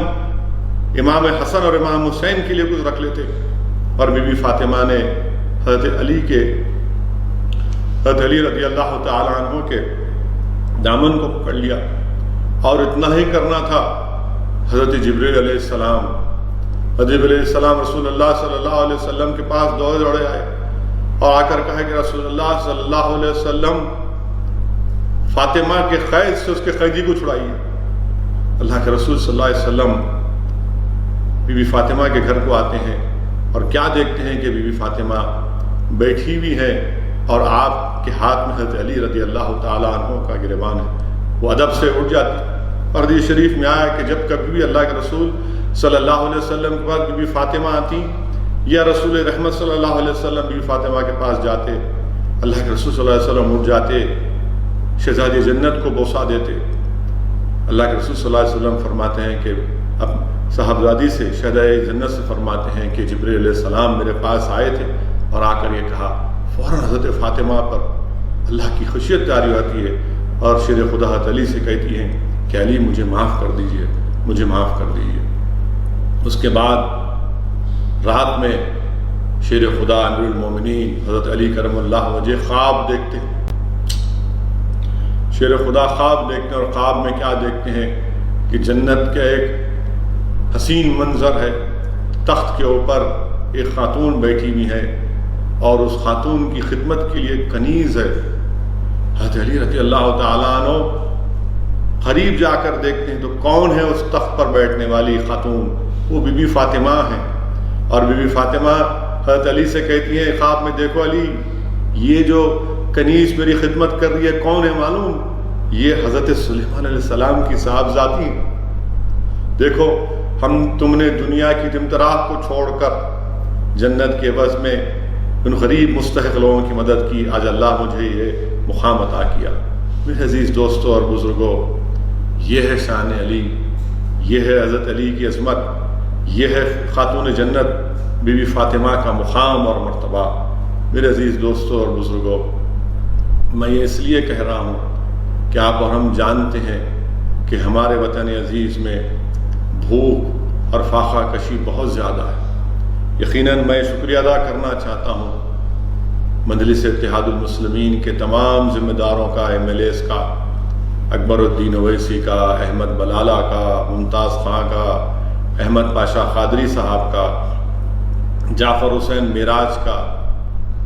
امام حسن اور امام حسین کے لیے کچھ رکھ لیتے۔ اور بی بی فاطمہ نے حضرت علی رضی اللہ تعالی عنہ کے دامن کو پکڑ لیا، اور اتنا ہی کرنا تھا حضرت جبریل علیہ السلام رسول اللہ صلی اللہ علیہ وسلم کے پاس دوڑے آئے اور آ کر کہا کہ رسول اللہ صلی اللہ علیہ وسلم فاطمہ کے قید سے اس کے قیدی کو چھڑائیے۔ اللہ کے رسول صلی اللہ علیہ وسلم بی بی فاطمہ کے گھر کو آتے ہیں اور کیا دیکھتے ہیں کہ بی بی فاطمہ بیٹھی ہوئی ہے اور آپ کے ہاتھ میں حضرت علی رضی اللہ تعالیٰ عنہ کا گریبان ہے۔ وہ ادب سے اٹھ جاتی۔ اور حدیث شریف میں آیا کہ جب کبھی بھی اللہ کے رسول صلی اللہ علیہ وسلم کے پاس بی بی فاطمہ آتی یا رسول رحمت صلی اللہ علیہ وسلم بی بی فاطمہ کے پاس جاتے، اللہ کے رسول صلی اللہ علیہ وسلم اٹھ جاتے، شہزادی جنت کو بوسہ دیتے اللہ کے رسول صلی اللہ علیہ وسلم فرماتے ہیں کہ اب صاحبزادی سے شہدائے جنت سے فرماتے ہیں کہ جبرائیل علیہ السلام میرے پاس آئے تھے اور آ کر یہ کہا، فوراً حضرت فاطمہ پر اللہ کی خشیت طاری ہوتی ہے اور شیر خدا حضرت علی سے کہتی ہیں کہ علی مجھے معاف کر دیجئے، مجھے معاف کر دیجئے۔ اس کے بعد رات میں شیر خدا امیر المومنین حضرت علی کرم اللہ وجہ خواب دیکھتے ہیں، شیر خدا خواب دیکھتے ہیں، اور خواب میں کیا دیکھتے ہیں کہ جنت کا ایک حسین منظر ہے، تخت کے اوپر ایک خاتون بیٹھی ہوئی ہے اور اس خاتون کی خدمت کے لیے کنیز ہے۔ حضرت علی رضی اللہ تعالیٰ عنہ قریب جا کر دیکھتے ہیں تو کون ہے اس تخت پر بیٹھنے والی خاتون؟ وہ بی بی فاطمہ ہیں، اور بی بی فاطمہ حضرت علی سے کہتی ہیں خواب میں، دیکھو علی، یہ جو کنیز میری خدمت کر رہی ہے کون ہے معلوم؟ یہ حضرت سلیمان علیہ السلام کی صاحبزادی ہیں۔ دیکھو تم نے دنیا کی تمتراہ کو چھوڑ کر جنت کے عوض میں ان غریب مستحق لوگوں کی مدد کی، آج اللہ مجھے یہ مقام عطا کیا۔ میرے عزیز دوستوں اور بزرگوں، یہ ہے شان علی، یہ ہے حضرت علی کی عظمت، یہ ہے خاتون جنت بی بی فاطمہ کا مقام اور مرتبہ۔ میرے عزیز دوستوں اور بزرگوں، میں یہ اس لیے کہہ رہا ہوں کہ آپ اور ہم جانتے ہیں کہ ہمارے وطن عزیز میں بھوک اور فاقہ کشی بہت زیادہ ہے۔ یقیناً میں شکریہ ادا کرنا چاہتا ہوں مجلس اتحاد المسلمین کے تمام ذمہ داروں کا، ایم ایل ایز کا، اکبر الدین اویسی کا، احمد بلالہ کا، ممتاز خان کا، احمد پاشا قادری صاحب کا، جعفر حسین معراج کا۔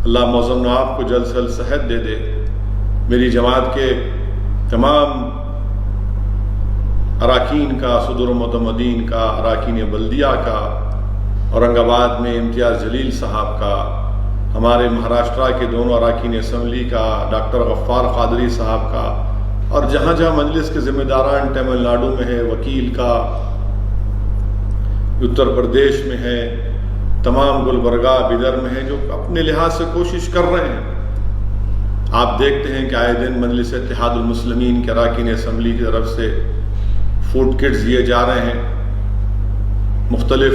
اللہ معظم نواب کو جلد سے جلد صحت دے دے۔ میری جماعت کے تمام اراکین کا، صدر متمدین کا، اراکین بلدیہ کا، اورنگ آباد میں امتیاز جلیل صاحب کا، ہمارے مہاراشٹرا کے دونوں اراکین اسمبلی کا، ڈاکٹر غفار قادری صاحب کا، اور جہاں جہاں مجلس کے ذمہ داران تمل ناڈو میں ہے، وکیل کا، اتر پردیش میں ہے، تمام گلبرگہ بیدر میں ہے، جو اپنے لحاظ سے کوشش کر رہے ہیں۔ آپ دیکھتے ہیں کہ آئے دن مجلس اتحاد المسلمین کے اراکین اسمبلی کی طرف سے فوڈ کٹس دیے جا رہے ہیں، مختلف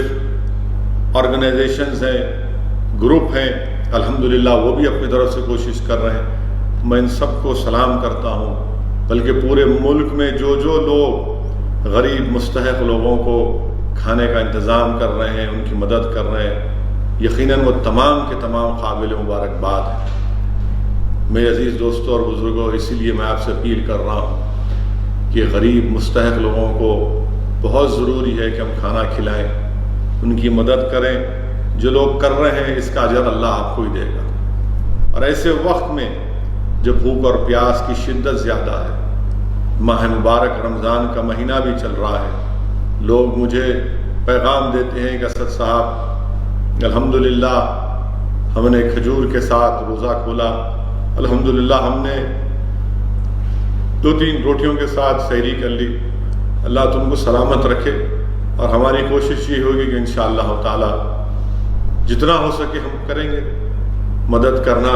آرگنائزیشنز ہیں، گروپ ہیں، الحمدللہ وہ بھی اپنی طرف سے کوشش کر رہے ہیں۔ میں ان سب کو سلام کرتا ہوں، بلکہ پورے ملک میں جو لوگ غریب مستحق لوگوں کو کھانے کا انتظام کر رہے ہیں، ان کی مدد کر رہے ہیں، یقیناً وہ تمام کے تمام قابل مبارکباد ہیں۔ میرے عزیز دوستوں اور بزرگوں، اسی لیے میں آپ سے اپیل کر رہا ہوں کہ غریب مستحق لوگوں کو بہت ضروری ہے کہ ہم کھانا کھلائیں، ان کی مدد کریں۔ جو لوگ کر رہے ہیں اس کا اجر اللہ آپ کو ہی دے گا۔ اور ایسے وقت میں جب بھوک اور پیاس کی شدت زیادہ ہے، ماہ مبارک رمضان کا مہینہ بھی چل رہا ہے، لوگ مجھے پیغام دیتے ہیں کہ اسد صاحب الحمدللہ ہم نے کھجور کے ساتھ روزہ کھولا، الحمدللہ ہم نے 2-3 روٹیوں کے ساتھ سحری کر لی۔ اللہ تم کو سلامت رکھے، اور ہماری کوشش یہ ہوگی کہ انشاءاللہ تعالی جتنا ہو سکے ہم کریں گے، مدد کرنا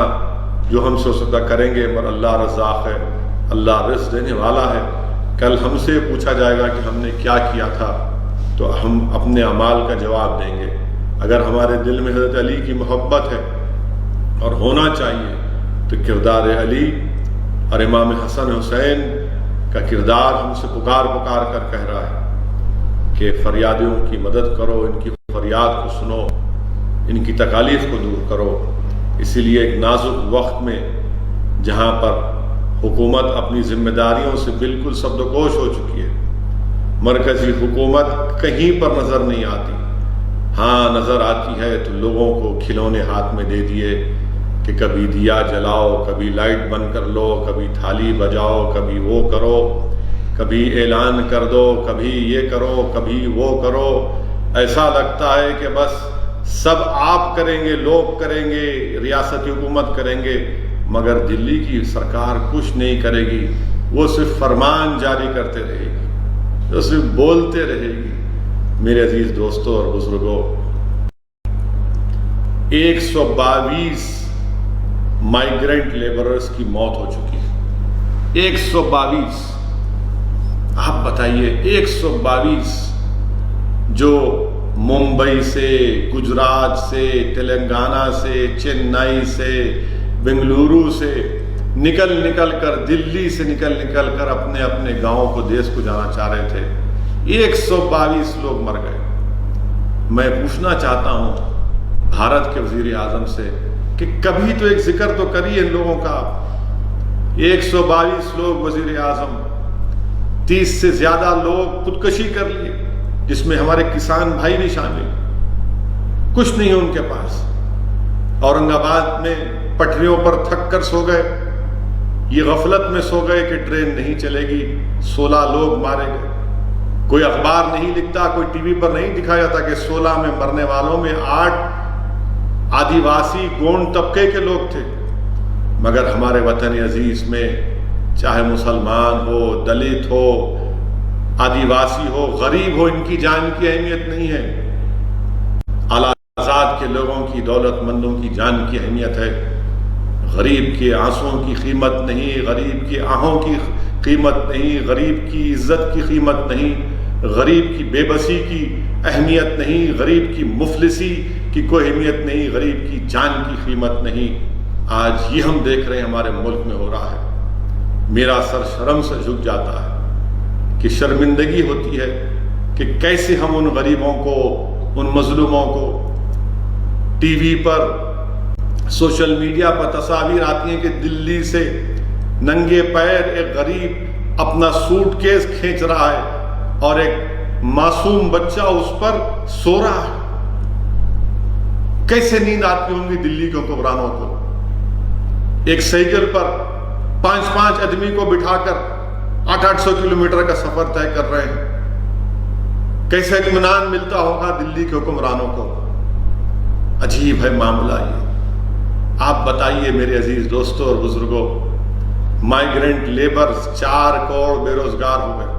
جو ہم سے ہو سکتا کریں گے، مگر اللہ رزاق ہے، اللہ رزق دینے والا ہے۔ کل ہم سے پوچھا جائے گا کہ ہم نے کیا کیا تھا، تو ہم اپنے اعمال کا جواب دیں گے۔ اگر ہمارے دل میں حضرت علی کی محبت ہے، اور ہونا چاہیے، تو کردار علی اور امام حسن حسین کا کردار ہم سے پکار کر کہہ رہا ہے کہ فریادیوں کی مدد کرو، ان کی فریاد کو سنو، ان کی تکالیف کو دور کرو۔ اسی لیے ایک نازک وقت میں جہاں پر حکومت اپنی ذمہ داریوں سے بالکل سبکدوش ہو چکی ہے، مرکزی حکومت کہیں پر نظر نہیں آتی، ہاں نظر آتی ہے تو لوگوں کو کھلونے ہاتھ میں دے دیے کہ کبھی دیا جلاؤ، کبھی لائٹ بند کر لو، کبھی تھالی بجاؤ، کبھی وہ کرو، کبھی اعلان کر دو، کبھی یہ کرو، کبھی وہ کرو۔ ایسا لگتا ہے کہ بس سب آپ کریں گے، لوگ کریں گے، ریاستی حکومت کریں گے، مگر دلی کی سرکار کچھ نہیں کرے گی، وہ صرف فرمان جاری کرتے رہے گی، وہ صرف بولتے رہے گی۔ میرے عزیز دوستوں اور بزرگوں، 122 مائیگرنٹ لیبررز کی موت ہو چکی ہے، 122۔ آپ بتائیے 122 جو ممبئی سے، گجرات سے، تلنگانہ سے، چنئی سے، بنگلورو سے نکل کر، دلی سے نکل کر اپنے اپنے گاؤں کو، دیش کو جانا چاہ رہے تھے، 122 لوگ مر گئے۔ میں پوچھنا چاہتا ہوں بھارت کے وزیر اعظم سے کہ کبھی تو ایک ذکر تو کریے ان لوگوں کا۔ 122 لوگ وزیر اعظم، 30 سے زیادہ لوگ خودکشی کر لیے، جس میں ہمارے کسان بھائی بھی شامل، کچھ نہیں ہے ان کے پاس۔ اورنگ آباد میں پٹریوں پر تھک کر سو گئے، یہ غفلت میں سو گئے کہ ٹرین نہیں چلے گی، 16 لوگ مارے گئے۔ کوئی اخبار نہیں لکھتا، کوئی ٹی وی پر نہیں دکھایا جاتا کہ 16 میں مرنے والوں میں 8 آدیواسی گونڈ طبقے کے لوگ تھے۔ مگر ہمارے وطن عزیز میں چاہے مسلمان ہو، دلت ہو، آدیواسی ہو، غریب ہو، ان کی جان کی اہمیت نہیں ہے۔ اعلیٰ آزاد کے لوگوں کی، دولت مندوں کی جان کی اہمیت ہے۔ غریب کے آنسوؤں کی قیمت نہیں، غریب کی آہوں کی قیمت نہیں، غریب کی عزت کی قیمت نہیں، غریب کی بے بسی کی اہمیت نہیں، غریب کی مفلسی کی کوئی اہمیت نہیں، غریب کی جان کی قیمت نہیں۔ آج یہ ہم دیکھ رہے ہیں ہمارے ملک میں ہو رہا ہے۔ میرا سر شرم سے جھک جاتا ہے کہ شرمندگی ہوتی ہے کہ کیسے ہم ان غریبوں کو، ان مظلوموں کو ٹی وی پر، سوشل میڈیا پر تصاویر آتی ہیں کہ دلی سے ننگے پیر ایک غریب اپنا سوٹ کیس کھینچ رہا ہے اور ایک معصوم بچہ اس پر سو رہا ہے۔ کیسے نیند آتی ہوں گی دلی کے حکمرانوں کو؟ ایک سائیکل پر 5 آدمی کو بٹھا کر 800 کلومیٹر کا سفر طے کر رہے ہیں۔ کیسے اطمینان ملتا ہوگا دلی کے حکمرانوں کو؟ عجیب ہے معاملہ یہ۔ آپ بتائیے میرے عزیز دوستوں اور بزرگوں، مائیگرنٹ لیبرز 4 کروڑ بے روزگار ہو گئے،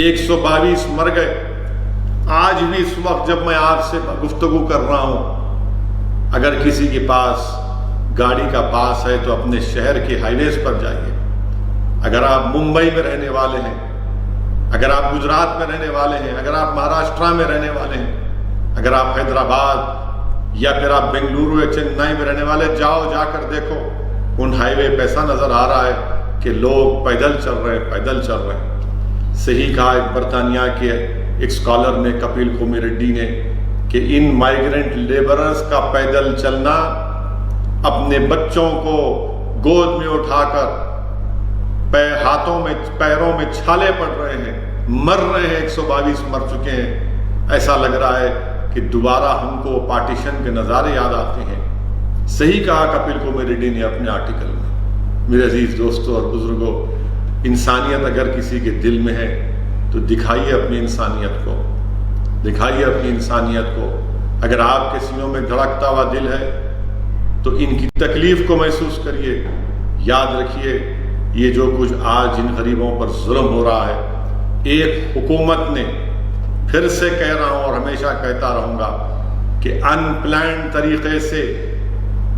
122 مر گئے۔ آج بھی اس وقت جب میں آپ سے گفتگو کر رہا ہوں، اگر کسی کے پاس گاڑی کا پاس ہے تو اپنے شہر کے ہائی ویز پر جائیے۔ اگر آپ ممبئی میں رہنے والے ہیں، اگر آپ گجرات میں رہنے والے ہیں، اگر آپ مہاراشٹرا میں رہنے والے ہیں، اگر آپ حیدرآباد یا پھر آپ بنگلورو یا چنئی میں رہنے والے، جاؤ، جا کر دیکھو، ان ہائی وے پہ ایسا نظر آ رہا ہے کہ لوگ پیدل چل رہے ہیں، پیدل چل رہے ہیں۔ صحیح کہا ایک برطانیہ کے ایک سکالر نے، کپیل کومی ریڈی نے، کہ ان مائیگرنٹ لیبرز کا پیدل چلنا، اپنے بچوں کو گود میں اٹھا کر ہاتھوں میں، پیروں میں چھالے پڑ رہے ہیں، مر رہے ہیں، 122 مر چکے ہیں۔ ایسا لگ رہا ہے کہ دوبارہ ہم کو پارٹیشن کے نظارے یاد آتے ہیں۔ صحیح کہا کپیل کومی ریڈی نے اپنے آرٹیکل میں۔ میرے عزیز دوستوں اور بزرگوں، انسانیت اگر کسی کے دل میں ہے تو دکھائیے اپنی انسانیت کو، دکھائیے اپنی انسانیت کو۔ اگر آپ کے سینوں میں دھڑکتا ہوا دل ہے تو ان کی تکلیف کو محسوس کریے۔ یاد رکھیے، یہ جو کچھ آج ان غریبوں پر ظلم ہو رہا ہے، ایک حکومت نے، پھر سے کہہ رہا ہوں اور ہمیشہ کہتا رہوں گا کہ ان پلانڈ طریقے سے،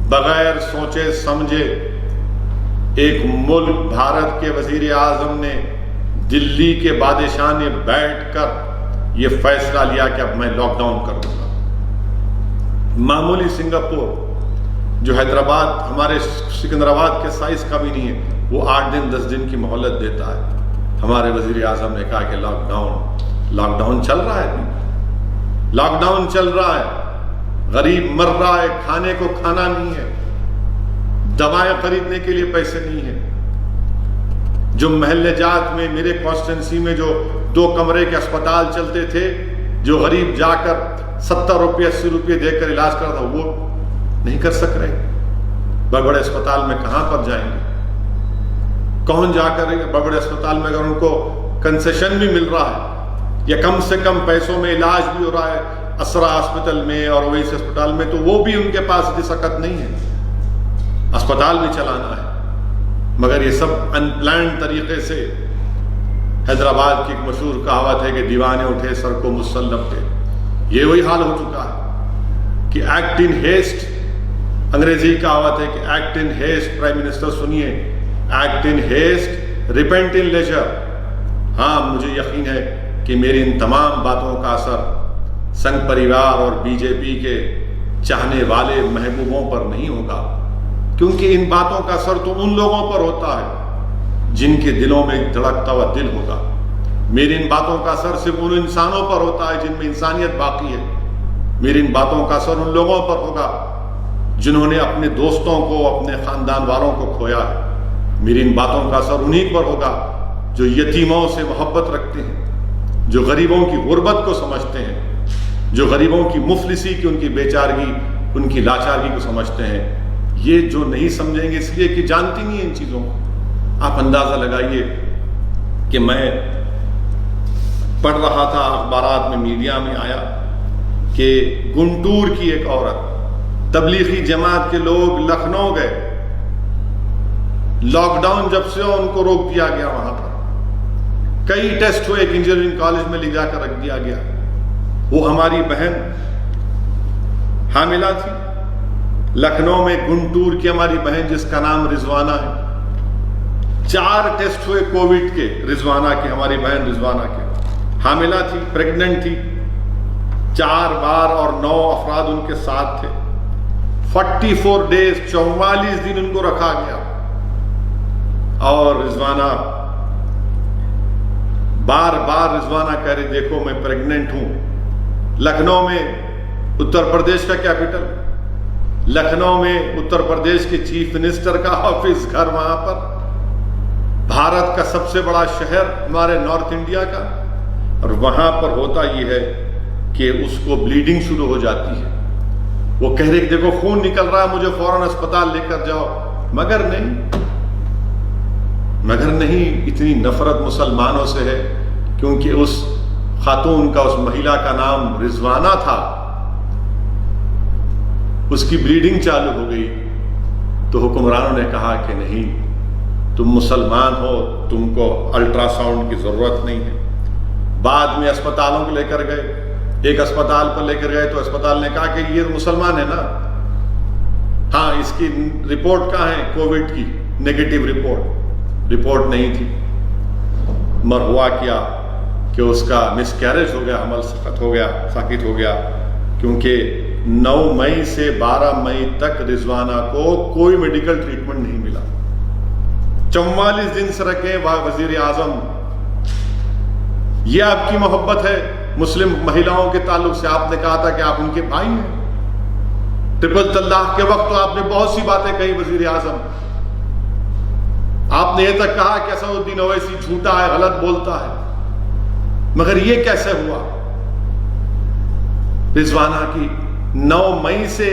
بغیر سوچے سمجھے، ایک ملک بھارت کے وزیر اعظم نے، دلی کے بادشاہ نے بیٹھ کر یہ فیصلہ لیا کہ اب میں لاک ڈاؤن کر دوں گا۔ معمولی سنگاپور جو حیدرآباد، ہمارے سکندرآباد کے سائز کا بھی نہیں ہے، وہ 8 دن 10 دن کی مہلت دیتا ہے۔ ہمارے وزیر اعظم نے کہا کہ لاک ڈاؤن چل رہا ہے، لاک ڈاؤن چل رہا ہے، غریب مر رہا ہے، کھانے کو کھانا نہیں ہے، دوائیں خریدنے کے لیے پیسے نہیں ہیں۔ جو محلے جات میں، میرے کانسٹیٹنسی میں جو 2 کمرے کے اسپتال چلتے تھے، جو غریب جا کر 70 روپے 80 روپے دے کر علاج کرتا تھا، وہ نہیں کر سک رہے۔ بڑے بڑے اسپتال میں کہاں پر جائیں گے؟ کون جا کر بڑے بڑے اسپتال میں اگر ان کو کنسیشن بھی مل رہا ہے یا کم سے کم پیسوں میں علاج بھی ہو رہا ہے اسرا ہاسپٹل میں اور اویسی اسپتال میں، تو وہ بھی ان کے پاس اتنی سخت نہیں ہے، اسپتال بھی چلانا ہے۔ مگر یہ سب ان پلانڈ طریقے سے۔ حیدرآباد کی ایک مشہور کہاوت ہے کہ دیوانے اٹھے سر کو مسلم پہ، یہ وہی حال ہو چکا ہے کہ ایکٹ ان ہیسٹ، انگریزی کہاوت ہے کہ act in haste, prime minister سنیے، act in haste repent in leisure. ہاں مجھے یقین ہے کہ میری ان تمام باتوں کا اثر سنگھ پریوار اور بی جے پی کے چاہنے والے محبوبوں پر نہیں ہوگا، کیونکہ ان باتوں کا اثر تو ان لوگوں پر ہوتا ہے جن کے دلوں میں ایک دھڑکتا ہوا دل ہوگا۔ میری ان باتوں کا اثر صرف ان انسانوں پر ہوتا ہے جن میں انسانیت باقی ہے۔ میری ان باتوں کا اثر ان لوگوں پر ہوگا جنہوں نے اپنے دوستوں کو، اپنے خاندان والوں کو کھویا ہے۔ میری ان باتوں کا اثر انہی پر ہوگا جو یتیموں سے محبت رکھتے ہیں، جو غریبوں کی غربت کو سمجھتے ہیں، جو غریبوں کی مفلسی کی، ان کی بیچارگی، ان کی لاچارگی کو سمجھتے ہیں۔ یہ جو نہیں سمجھیں گے اس لیے کہ جانتی نہیں ہیں ان چیزوں کو۔ آپ اندازہ لگائیے کہ میں پڑھ رہا تھا اخبارات میں، میڈیا میں آیا کہ گنٹور کی ایک عورت، تبلیغی جماعت کے لوگ لکھنؤ گئے، لاک ڈاؤن جب سے ان کو روک دیا گیا، وہاں پر کئی ٹیسٹ ہوئے، ایک انجینئرنگ کالج میں لے جا کر رکھ دیا گیا۔ وہ ہماری بہن حاملہ تھی، لکھنؤ میں گنٹور کی ہماری بہن جس کا نام رضوانہ ہے، 4 ٹیسٹ ہوئے کووڈ کے، رضوانہ کے، ہماری بہن رضوانہ کے، حاملہ تھی، پریگننٹ تھی 4 بار، اور 9 افراد ان کے ساتھ تھے۔ 44 ڈیز، 44 دن ان کو رکھا گیا، اور رضوانہ بار بار رضوانہ کہہ رہی دیکھو میں پریگننٹ ہوں۔ لکھنؤ میں، اتر پردیش کا کیپٹل، لکھنؤ میں اتر پردیش کے چیف منسٹر کا آفس، گھر وہاں پر، بھارت کا سب سے بڑا شہر ہمارے نارتھ انڈیا کا، اور وہاں پر ہوتا یہ ہے کہ اس کو بلیڈنگ شروع ہو جاتی ہے۔ وہ کہہ رہے کہ دیکھو خون نکل رہا ہے، مجھے فوراً اسپتال لے کر جاؤ، مگر نہیں، اتنی نفرت مسلمانوں سے ہے، کیونکہ اس خاتون کا، اس مہیلا کا نام رضوانہ تھا، اس کی بلیڈنگ چالو ہو گئی، تو حکمرانوں نے کہا کہ نہیں، تم مسلمان ہو، تم کو الٹرا ساؤنڈ کی ضرورت نہیں ہے۔ بعد میں اسپتالوں کو لے کر گئے، ایک اسپتال پر لے کر گئے تو اسپتال نے کہا کہ یہ مسلمان ہے نا، ہاں اس کی رپورٹ کہاں ہے، کووڈ کی نیگیٹو رپورٹ نہیں تھی۔ مر ہوا کیا کہ اس کا مس کیریج ہو گیا، حمل ساقط ہو گیا، کیونکہ 9 مئی سے 12 مئی تک رضوانہ کو کوئی میڈیکل ٹریٹمنٹ نہیں ملا۔ 44 دن سے رکھے وزیر اعظم۔ یہ آپ کی محبت ہے مسلم مہیلاؤں کے تعلق سے؟ آپ نے کہا تھا کہ آپ ان کے بھائی ہیں۔ ٹرپل طلاق کے وقت تو آپ نے بہت سی باتیں کہی وزیر اعظم، آپ نے یہ تک کہا کہ اسد الدین اویسی جھوٹا ہے، غلط بولتا ہے، مگر یہ کیسے ہوا؟ رضوانہ کی 9 مئی سے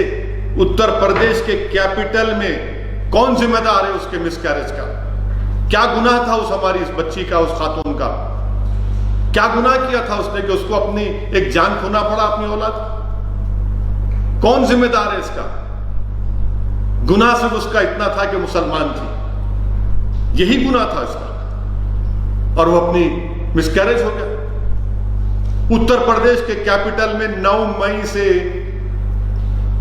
اتر پردیش کے کیپٹل میں کون ذمہ دار ہے اس کے مس کیریج کا؟ کیا گناہ تھا اس ہماری اس بچی کا، اس خاتون کا؟ کیا گناہ کیا تھا اس نے کہ اس کو اپنی ایک جان کھونا پڑا، اپنی اولاد؟ کون ذمہ دار ہے اس کا؟ گناہ صرف اس کا اتنا تھا کہ مسلمان تھی، یہی گناہ تھا اس کا، اور وہ اپنی مس کیریج ہو گیا۔ اتر پردیش کے کیپٹل میں 9 مئی سے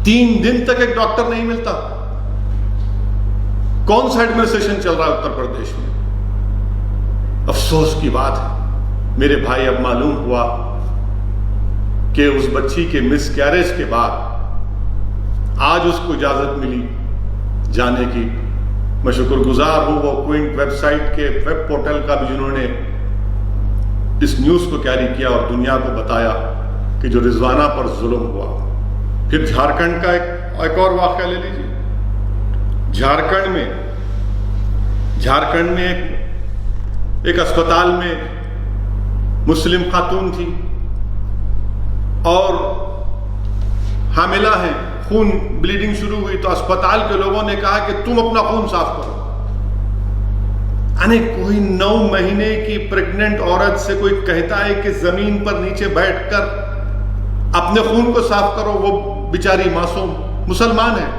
3 دن تک ایک ڈاکٹر نہیں ملتا۔ کون سا ایڈمنسٹریشن چل رہا ہے اتر پردیش میں؟ افسوس کی بات ہے میرے بھائی، اب معلوم ہوا کہ اس بچی کے مس کیریج کے بعد آج اس کو اجازت ملی جانے کی۔ میں شکر گزار ہوں وہ کوئنٹ ویب سائٹ کے ویب پورٹل کا بھی، جنہوں نے اس نیوز کو کیری کیا اور دنیا کو بتایا کہ جو رضوانہ پر ظلم ہوا۔ پھر جھارکھنڈ کا ایک اور واقعہ لے لیجیے۔ جھارکھنڈ میں ایک اسپتال میں مسلم خاتون تھی اور حاملہ ہے، خون بلیڈنگ شروع ہوئی تو اسپتال کے لوگوں نے کہا کہ تم اپنا خون صاف کرو۔ کوئی 9 مہینے کی پریگننٹ عورت سے کوئی کہتا ہے کہ زمین پر نیچے بیٹھ کر اپنے خون کو صاف کرو، وہ بیچاری معصوم مسلمان ہے،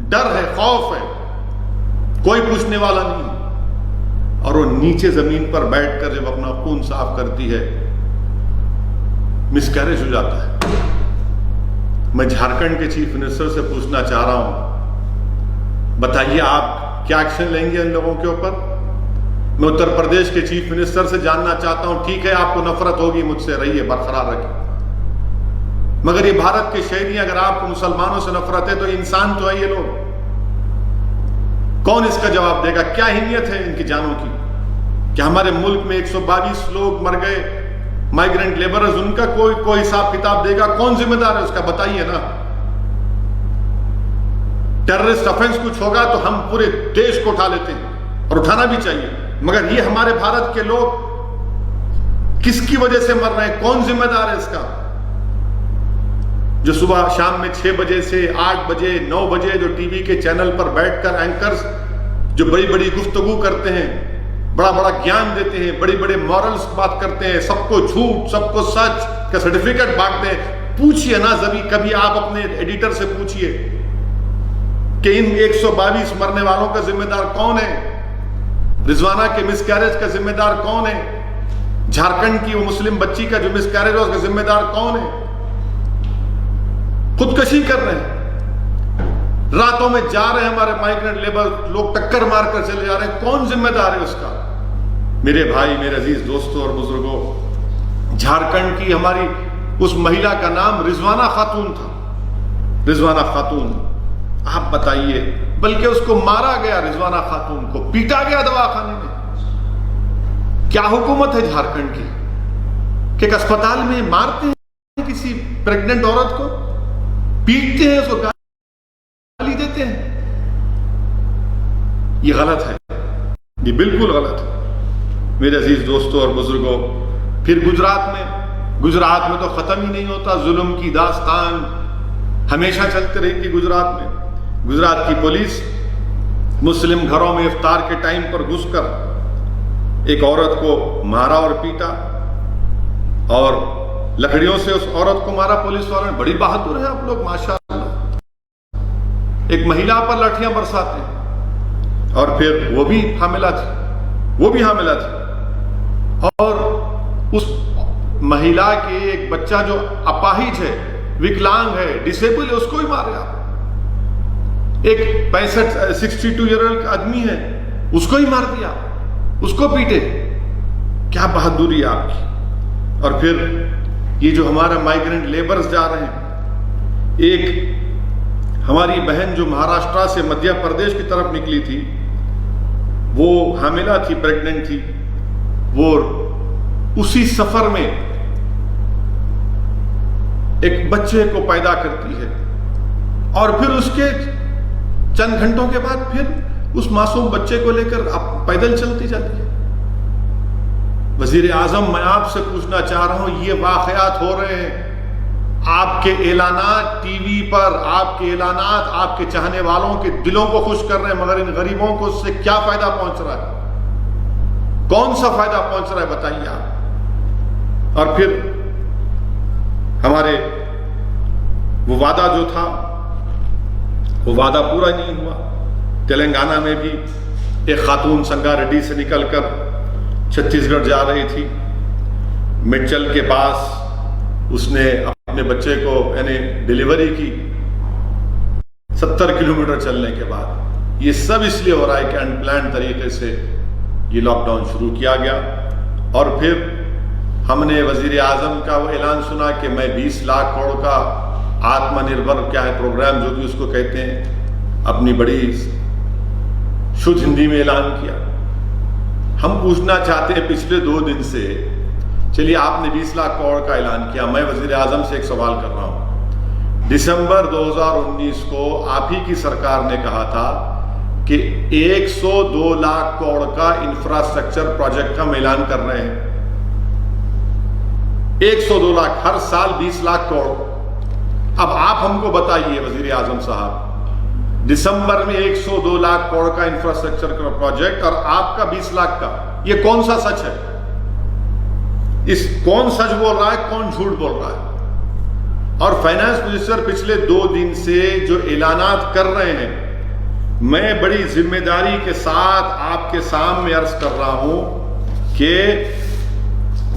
ڈر ہے، خوف ہے، کوئی پوچھنے والا نہیں، اور وہ نیچے زمین پر بیٹھ کر جب اپنا خون صاف کرتی ہے مس کیریج ہو جاتا ہے۔ میں جھارکھنڈ کے چیف منسٹر سے پوچھنا چاہ رہا ہوں، بتائیے آپ کیا ایکشن لیں گے ان لوگوں کے اوپر؟ میں اتر پردیش کے چیف منسٹر سے جاننا چاہتا ہوں، ٹھیک ہے آپ کو نفرت ہوگی مجھ سے، رہیے برقرار رکھیں، مگر یہ بھارت کے شہری، اگر آپ کو مسلمانوں سے نفرت ہے تو انسان تو ہے یہ لوگ، کون اس کا جواب دے گا؟ کیا اہمیت ہے ان کی جانوں کی کہ ہمارے ملک میں 122 لوگ مر گئے مائیگرنٹ لیبرز، ان کا کوئی حساب کتاب دے گا؟ کون ذمہ دار ہے اس کا؟ بتائیے نا۔ ٹیررسٹ افینس کچھ ہوگا تو ہم پورے دیش کو اٹھا لیتے ہیں، اور اٹھانا بھی چاہیے، مگر یہ ہمارے بھارت کے لوگ کس کی وجہ سے مر رہے ہیں؟ کون ذمہ دار ہے اس کا؟ جو صبح شام میں 6 بجے سے 8 بجے 9 بجے جو ٹی وی کے چینل پر بیٹھ کر اینکرز جو بڑی بڑی گفتگو کرتے ہیں، بڑا بڑا گیان دیتے ہیں، بڑی بڑے مورلز بات کرتے ہیں، سب کو جھوٹ سب کو سچ کا سرٹیفکیٹ بانٹتے ہیں، پوچھئے نا کبھی آپ اپنے ایڈیٹر سے پوچھئے کہ ان 122 مرنے والوں کا ذمہ دار کون ہے؟ رضوانہ کے مس کیریج کا ذمہ دار کون ہے؟ جھارکھنڈ کی وہ مسلم بچی کا جو مس کیریج اس کا ذمہ دار کون ہے؟ خودکشی کر رہے ہیں، راتوں میں جا رہے ہیں ہمارے مائیگرنٹ لیبر لوگ، ٹکر مار کر چلے جا رہے ہیں، کون ذمہ دار ہے اس کا؟ میرے بھائی، میرے عزیز دوستوں اور بزرگوں، جھارکھنڈ کی ہماری اس مہیلا کا نام رضوانہ خاتون تھا، رضوانہ خاتون، آپ بتائیے، بلکہ اس کو مارا گیا، رضوانہ خاتون کو پیٹا گیا دواخانے میں۔ کیا حکومت ہے جھارکھنڈ کی کہ ایک اسپتال میں مارتے ہیں کسی پریگننٹ عورت کو، پیٹتے ہیں، اس کو گالی دیتے ہیں؟ یہ غلط ہے، یہ بالکل غلط ہے میرے عزیز دوستوں اور بزرگوں۔ پھر گجرات میں تو ختم ہی نہیں ہوتا، ظلم کی داستان ہمیشہ چلتے رہی گی گجرات میں۔ گجرات کی پولیس مسلم گھروں میں افطار کے ٹائم پر گھس کر ایک عورت کو مارا اور پیٹا، اور لکڑیوں سے اس عورت کو مارا پولیس والوں نے۔ بڑی بہادر ہیں آپ لوگ ماشاءاللہ، ایک مہیلا پر لاٹھیاں برساتے ہیں، اور پھر وہ بھی حاملہ تھی، اور اس مہیلا کے ایک بچہ جو اپاہج ہے، وکلانگ ہے، ڈسیبل ہے، اس کو ہی مارے آپ۔ ایک 62 ایئر اولڈ آدمی ہے، اس کو ہی مار دیا، اس کو پیٹے۔ کیا بہادری ہے آپ کی! اور پھر یہ جو ہمارا مائیگرنٹ لیبرز جا رہے ہیں، ایک ہماری بہن جو مہاراشٹرا سے مدھیہ پردیش کی طرف نکلی تھی، وہ حاملہ تھی، پریگننٹ تھی، وہ اسی سفر میں ایک بچے کو پیدا کرتی ہے، اور پھر اس کے چند گھنٹوں کے بعد پھر اس معصوم بچے کو لے کر پیدل چلتی جاتی ہے۔ وزیر اعظم، میں آپ سے پوچھنا چاہ رہا ہوں، یہ واقعات ہو رہے ہیں، آپ کے اعلانات ٹی وی پر، آپ کے اعلانات آپ کے چاہنے والوں کے دلوں کو خوش کر رہے ہیں، مگر ان غریبوں کو اس سے کیا فائدہ پہنچ رہا ہے؟ کون سا فائدہ پہنچ رہا ہے بتائیے آپ؟ اور پھر ہمارے وہ وعدہ جو تھا، وہ وعدہ پورا نہیں ہوا۔ تلنگانہ میں بھی ایک خاتون سنگا ریڈی سے نکل کر چھتیس گڑھ جا رہی تھی، مڈچل کے پاس اس نے اپنے بچے کو یعنی ڈیلیوری کی 70 کلومیٹر چلنے کے بعد۔ یہ سب اس لیے ہو رہا ہے کہ ان پلان طریقے سے یہ لاک ڈاؤن شروع کیا گیا، اور پھر ہم نے وزیر اعظم کا وہ اعلان سنا کہ میں 20 لاکھ کروڑ کا آتم نربھر کیا ہے پروگرام جو بھی اس کو کہتے ہیں، اپنی بڑی شدھ ہندی میں اعلان کیا۔ ہم پوچھنا چاہتے ہیں پچھلے 2 دن سے، چلیے آپ نے 20 لاکھ کروڑ کا اعلان کیا، میں وزیر اعظم سے ایک سوال کر رہا ہوں۔ دسمبر 2019 کو آپ ہی کی سرکار نے کہا تھا کہ 102 لاکھ کروڑ کا انفراسٹرکچر پروجیکٹ کا ہم اعلان کر رہے ہیں۔ 102 لاکھ، ہر سال 20 لاکھ کروڑ۔ اب آپ ہم کو بتائیے وزیر اعظم صاحب، دسمبر میں 102 لاکھ کروڑ کا انفراسٹرکچر کا پروجیکٹ اور آپ کا 20 لاکھ کا، یہ کون سا سچ ہے؟ کون سچ بول رہا ہے، کون جھوٹ بول رہا ہے؟ اور فائنانس منسٹر پچھلے 2 دن سے جو اعلانات کر رہے ہیں، میں بڑی ذمہ داری کے ساتھ آپ کے سامنے عرض کر رہا ہوں کہ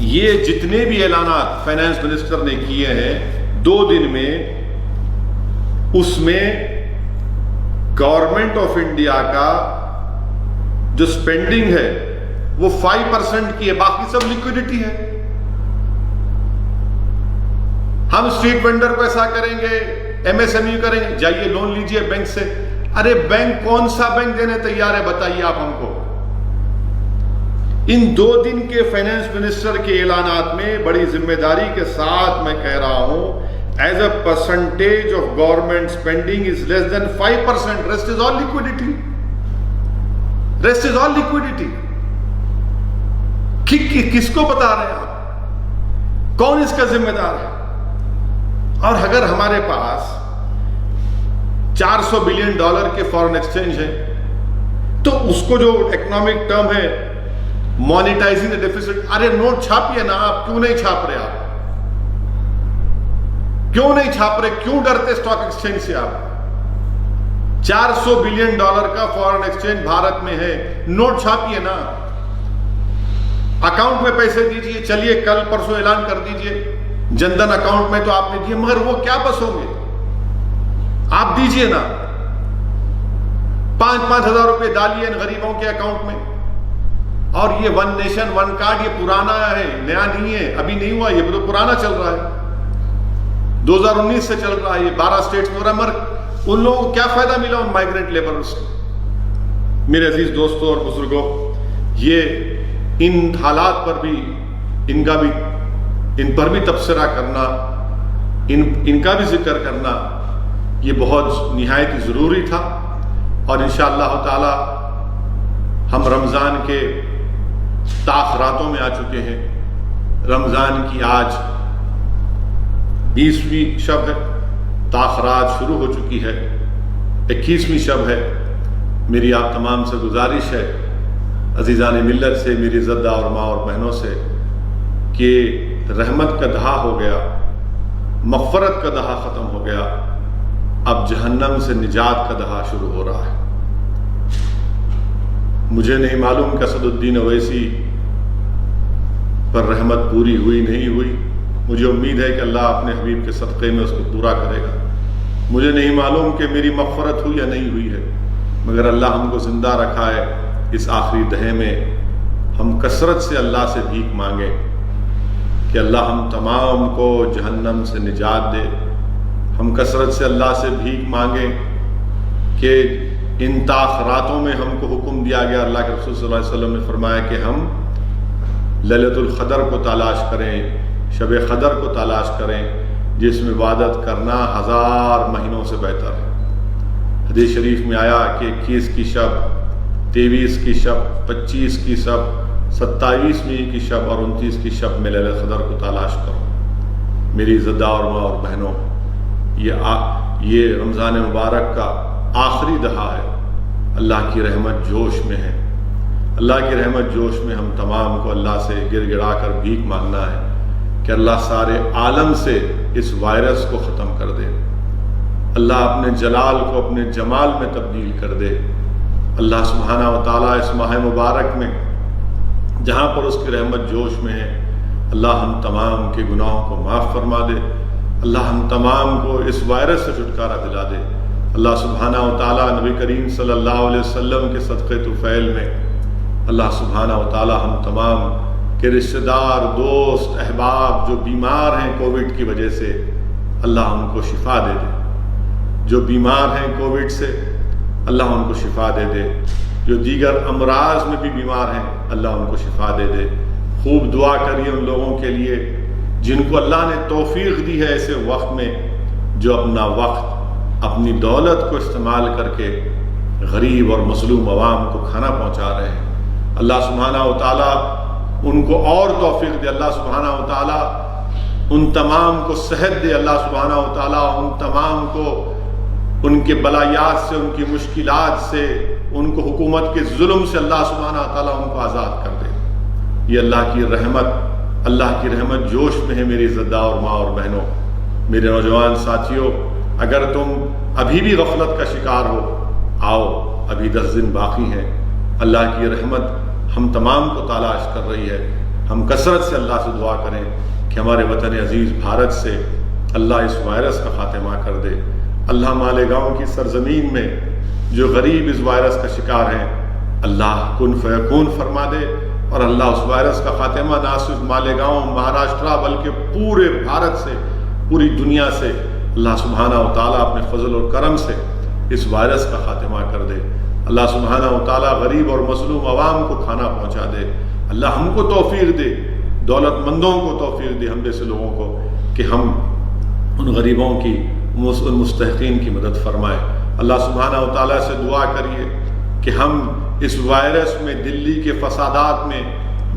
یہ جتنے بھی اعلانات فائنانس منسٹر نے کیے ہیں 2 دن میں، اس میں گورنمنٹ آف انڈیا کا جو سپینڈنگ ہے وہ 5% کی ہے، باقی سب لیکوڈیٹی ہے۔ ہم اسٹریٹ وینڈر کو ایسا کریں گے، ایم ایس ایم ای کریں گے، جائیے لون لیجئے بینک سے۔ ارے بینک کون سا بینک دینے تیار ہے بتائیے آپ ہم کو۔ ان 2 دن کے فائنانس منسٹر کے اعلانات میں بڑی ذمہ داری کے ساتھ میں کہہ رہا ہوں، as a percentage of government spending is less than 5%، rest is all liquidity, rest is all liquidity. کس کو بتا رہے ہیں آپ؟ کون اس کا ذمہ دار ہے؟ اور اگر ہمارے پاس $400 بلین کے فارن ایکسچینج ہے تو اس کو جو اکنامک ٹرم ہے مانیٹائزنگ دی ڈیفیسٹ، ارے نوٹ چھاپیے نا آپ، کیوں نہیں چھاپ رہے آپ؟ کیوں نہیں چھاپ رہے؟ کیوں ڈرتے اسٹاک ایکسچینج سے آپ؟ $400 بلین کا فارن ایکسچینج بھارت میں ہے، نوٹ چھاپیے نا، اکاؤنٹ میں پیسے دیجئے، چلیے کل پرسوں اعلان کر دیجئے جن دھن اکاؤنٹ میں تو آپ نے دیے، مگر وہ کیا بس ہوں گے؟ آپ دیجئے نا، 5-5 ہزار روپے ڈالیے ان غریبوں کے اکاؤنٹ میں۔ اور یہ ون نیشن ون کارڈ یہ پرانا ہے، نیا نہیں ہے، ابھی نہیں ہوا، یہ تو پرانا چل رہا ہے، 2019 سے چل رہا ہے، یہ 12 اسٹیٹس میں ہو رہا ہے، مگر ان لوگوں کو کیا فائدہ ملا ان مائیگرنٹ لیبرز سے؟ میرے عزیز دوستوں اور بزرگوں، یہ ان حالات پر بھی ان پر بھی تبصرہ کرنا، ان کا بھی ذکر کرنا یہ بہت نہایت ضروری تھا۔ اور انشاءاللہ تعالی ہم رمضان کے تاخراتوں میں آ چکے ہیں۔ رمضان کی آج 20ویں شب ہے، تاخرات شروع ہو چکی ہے، 21ویں شب ہے۔ میری آپ تمام سے گزارش ہے، عزیزان ملت سے، میری زدہ اور ماں اور بہنوں سے، کہ رحمت کا دہا ہو گیا، مغفرت کا دہا ختم ہو گیا، اب جہنم سے نجات کا دہا شروع ہو رہا ہے۔ مجھے نہیں معلوم کہ اسد الدین اویسی پر رحمت پوری ہوئی نہیں ہوئی، مجھے امید ہے کہ اللہ اپنے حبیب کے صدقے میں اس کو پورا کرے گا۔ مجھے نہیں معلوم کہ میری مغفرت ہوئی یا نہیں ہوئی ہے، مگر اللہ ہم کو زندہ رکھا ہے۔ اس آخری دہے میں ہم کثرت سے اللہ سے بھیک مانگیں کہ اللہ ہم تمام کو جہنم سے نجات دے۔ ہم کثرت سے اللہ سے بھیک مانگیں کہ ان تاخراتوں میں ہم کو حکم دیا گیا، اللہ کے رسول صلی اللہ علیہ وسلم نے فرمایا کہ ہم لیلۃ القدر کو تلاش کریں، شب قدر کو تلاش کریں، جس میں عبادت کرنا 1000 مہینوں سے بہتر ہے۔ حدیث شریف میں آیا کہ 21 کی شب، 23 کی شب، 25 کی شب، 27ویں کی شب اور 29 کی شب میں لیلۃ القدر کو تلاش کرو۔ میری زدہ اور ماں اور بہنوں، یہ رمضان مبارک کا آخری دہا ہے۔ اللہ کی رحمت جوش میں ہے، اللہ کی رحمت جوش میں ہم تمام کو اللہ سے گر گڑا کر بھیک مانگنا ہے کہ اللہ سارے عالم سے اس وائرس کو ختم کر دے، اللہ اپنے جلال کو اپنے جمال میں تبدیل کر دے۔ اللہ سبحانہ و تعالیٰ اس ماہ مبارک میں جہاں پر اس کی رحمت جوش میں ہے، اللہ ہم تمام کے گناہوں کو معاف فرما دے، اللہ ہم تمام کو اس وائرس سے چھٹکارا دلا دے۔ اللہ سبحانہ و تعالیٰ نبی کریم صلی اللہ علیہ وسلم کے صدقے طفیل میں اللہ سبحانہ و تعالیٰ ہم تمام کے رشتہ دار، دوست، احباب جو بیمار ہیں کووڈ کی وجہ سے، اللہ ان کو شفا دے دے۔ جو بیمار ہیں کووڈ سے، اللہ ان کو شفا دے دے۔ جو دیگر امراض میں بھی بیمار ہیں، اللہ ان کو شفا دے دے۔ خوب دعا کریے ان لوگوں کے لیے جن کو اللہ نے توفیق دی ہے ایسے وقت میں، جو اپنا وقت، اپنی دولت کو استعمال کر کے غریب اور مظلوم عوام کو کھانا پہنچا رہے ہیں۔ اللہ سبحانہ و تعالیٰ ان کو اور توفیق دے، اللہ سبحانہ و تعالیٰ ان تمام کو صحت دے، اللہ سبحانہ و تعالیٰ ان تمام کو ان کے بلایات سے، ان کی مشکلات سے، ان کو حکومت کے ظلم سے اللہ سبحانہ و تعالیٰ ان کو آزاد کر دے۔ یہ اللہ کی رحمت جوش میں ہے۔ میری زدہ اور ماں اور بہنوں، میرے نوجوان ساتھیوں، اگر تم ابھی بھی غفلت کا شکار ہو، آؤ، ابھی 10 دن باقی ہیں۔ اللہ کی رحمت ہم تمام کو تلاش کر رہی ہے۔ ہم کثرت سے اللہ سے دعا کریں کہ ہمارے وطن عزیز بھارت سے اللہ اس وائرس کا خاتمہ کر دے۔ اللہ مالیگاؤں کی سرزمین میں جو غریب اس وائرس کا شکار ہیں، اللہ کن فیکون فرما دے، اور اللہ اس وائرس کا خاتمہ نہ صرف مالیگاؤں مہاراشٹرا بلکہ پورے بھارت سے پوری دنیا سے اللہ سبحانہ و تعالیٰ اپنے فضل اور کرم سے اس وائرس کا خاتمہ کر دے۔ اللہ سبحانہ و تعالیٰ غریب اور مظلوم عوام کو کھانا پہنچا دے۔ اللہ ہم کو توفیق دے، دولت مندوں کو توفیق دے، ہم جیسے لوگوں کو، کہ ہم ان غریبوں کی مستحقین کی مدد فرمائے۔ اللہ سبحانہ و تعالیٰ سے دعا کریے کہ ہم اس وائرس میں دلی کے فسادات میں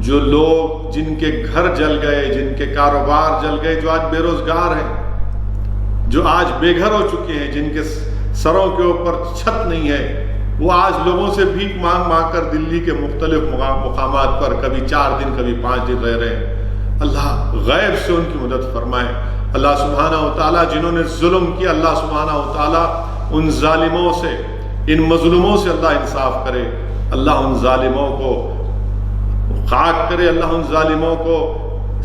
جو لوگ جن کے گھر جل گئے، جن کے کاروبار جل گئے، جو آج بے روزگار ہیں، جو آج بے گھر ہو چکے ہیں، جن کے سروں کے اوپر چھت نہیں ہے، وہ آج لوگوں سے بھیک مانگ مانگ کر دلی کے مختلف مقامات پر کبھی 4 دن کبھی 5 دن رہ رہے ہیں۔ اللہ غیب سے ان کی مدد فرمائے۔ اللہ سبحانہ و تعالیٰ جنہوں نے ظلم کیا، اللہ سبحانہ و تعالیٰ ان ظالموں سے، ان مظلوموں سے اللہ انصاف کرے۔ اللہ ان ظالموں کو خاک کرے، اللہ ان ظالموں کو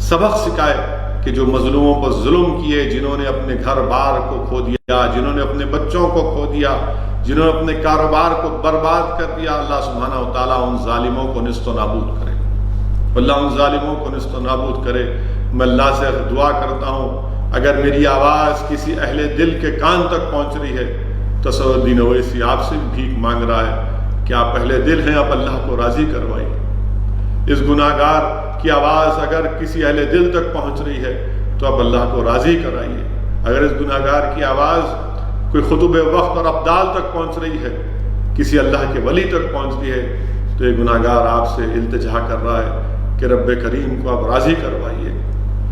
سبق سکھائے کہ جو مظلوموں پر ظلم کیے، جنہوں نے اپنے گھر بار کو کھو دیا، جنہوں نے اپنے بچوں کو کھو دیا، جنہوں نے اپنے کاروبار کو برباد کر دیا، اللہ سبحانہ و تعالیٰ ان ظالموں کو نیست و نابود کرے۔ اللہ ان ظالموں کو نیست و نابود کرے۔ میں اللہ سے دعا کرتا ہوں، اگر میری آواز کسی اہل دل کے کان تک پہنچ رہی ہے، تصور الدین اویسی آپ سے بھی بھیک مانگ رہا ہے کہ آپ اہل دل ہیں، آپ اللہ کو راضی کروائیے۔ اس گناہ گار کی آواز اگر کسی اہل دل تک پہنچ رہی ہے تو آپ اللہ کو راضی کرائیے۔ اگر اس گناہ گار کی آواز کوئی خطب وقت اور ابدال تک پہنچ رہی ہے، کسی اللہ کے ولی تک پہنچ رہی ہے، تو یہ گناہ گار آپ سے التجا کر رہا ہے کہ رب کریم کو آپ راضی کروائیے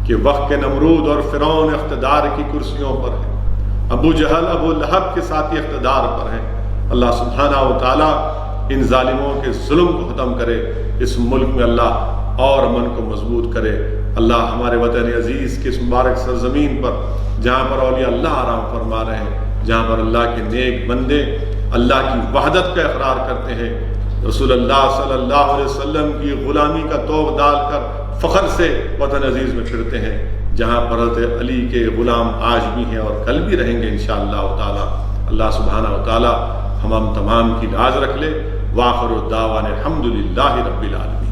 کہ وقت کے نمرود اور فرعون اقتدار کی کرسیوں پر ہیں، ابو جہل ابو لہب کے ساتھی اقتدار پر ہیں۔ اللہ سبحانہ و تعالیٰ ان ظالموں کے ظلم کو ختم کرے، اس ملک میں اللہ اور امن کو مضبوط کرے۔ اللہ ہمارے وطن عزیز کی اس مبارک سرزمین پر جہاں پر اولیاء اللہ آرام فرما رہے ہیں، جہاں پر اللہ کے نیک بندے اللہ کی وحدت کا اقرار کرتے ہیں، رسول اللہ صلی اللہ علیہ وسلم کی غلامی کا توغ ڈال کر فخر سے وطن عزیز میں پھرتے ہیں، جہاں پر حضرت علی کے غلام آج بھی ہیں اور کل بھی رہیں گے انشاءاللہ تعالی۔ اللہ سبحانہ و تعالی ہم تمام کی لاج رکھ لے۔ وآخر الدعوانا الحمدللہ رب العالمین۔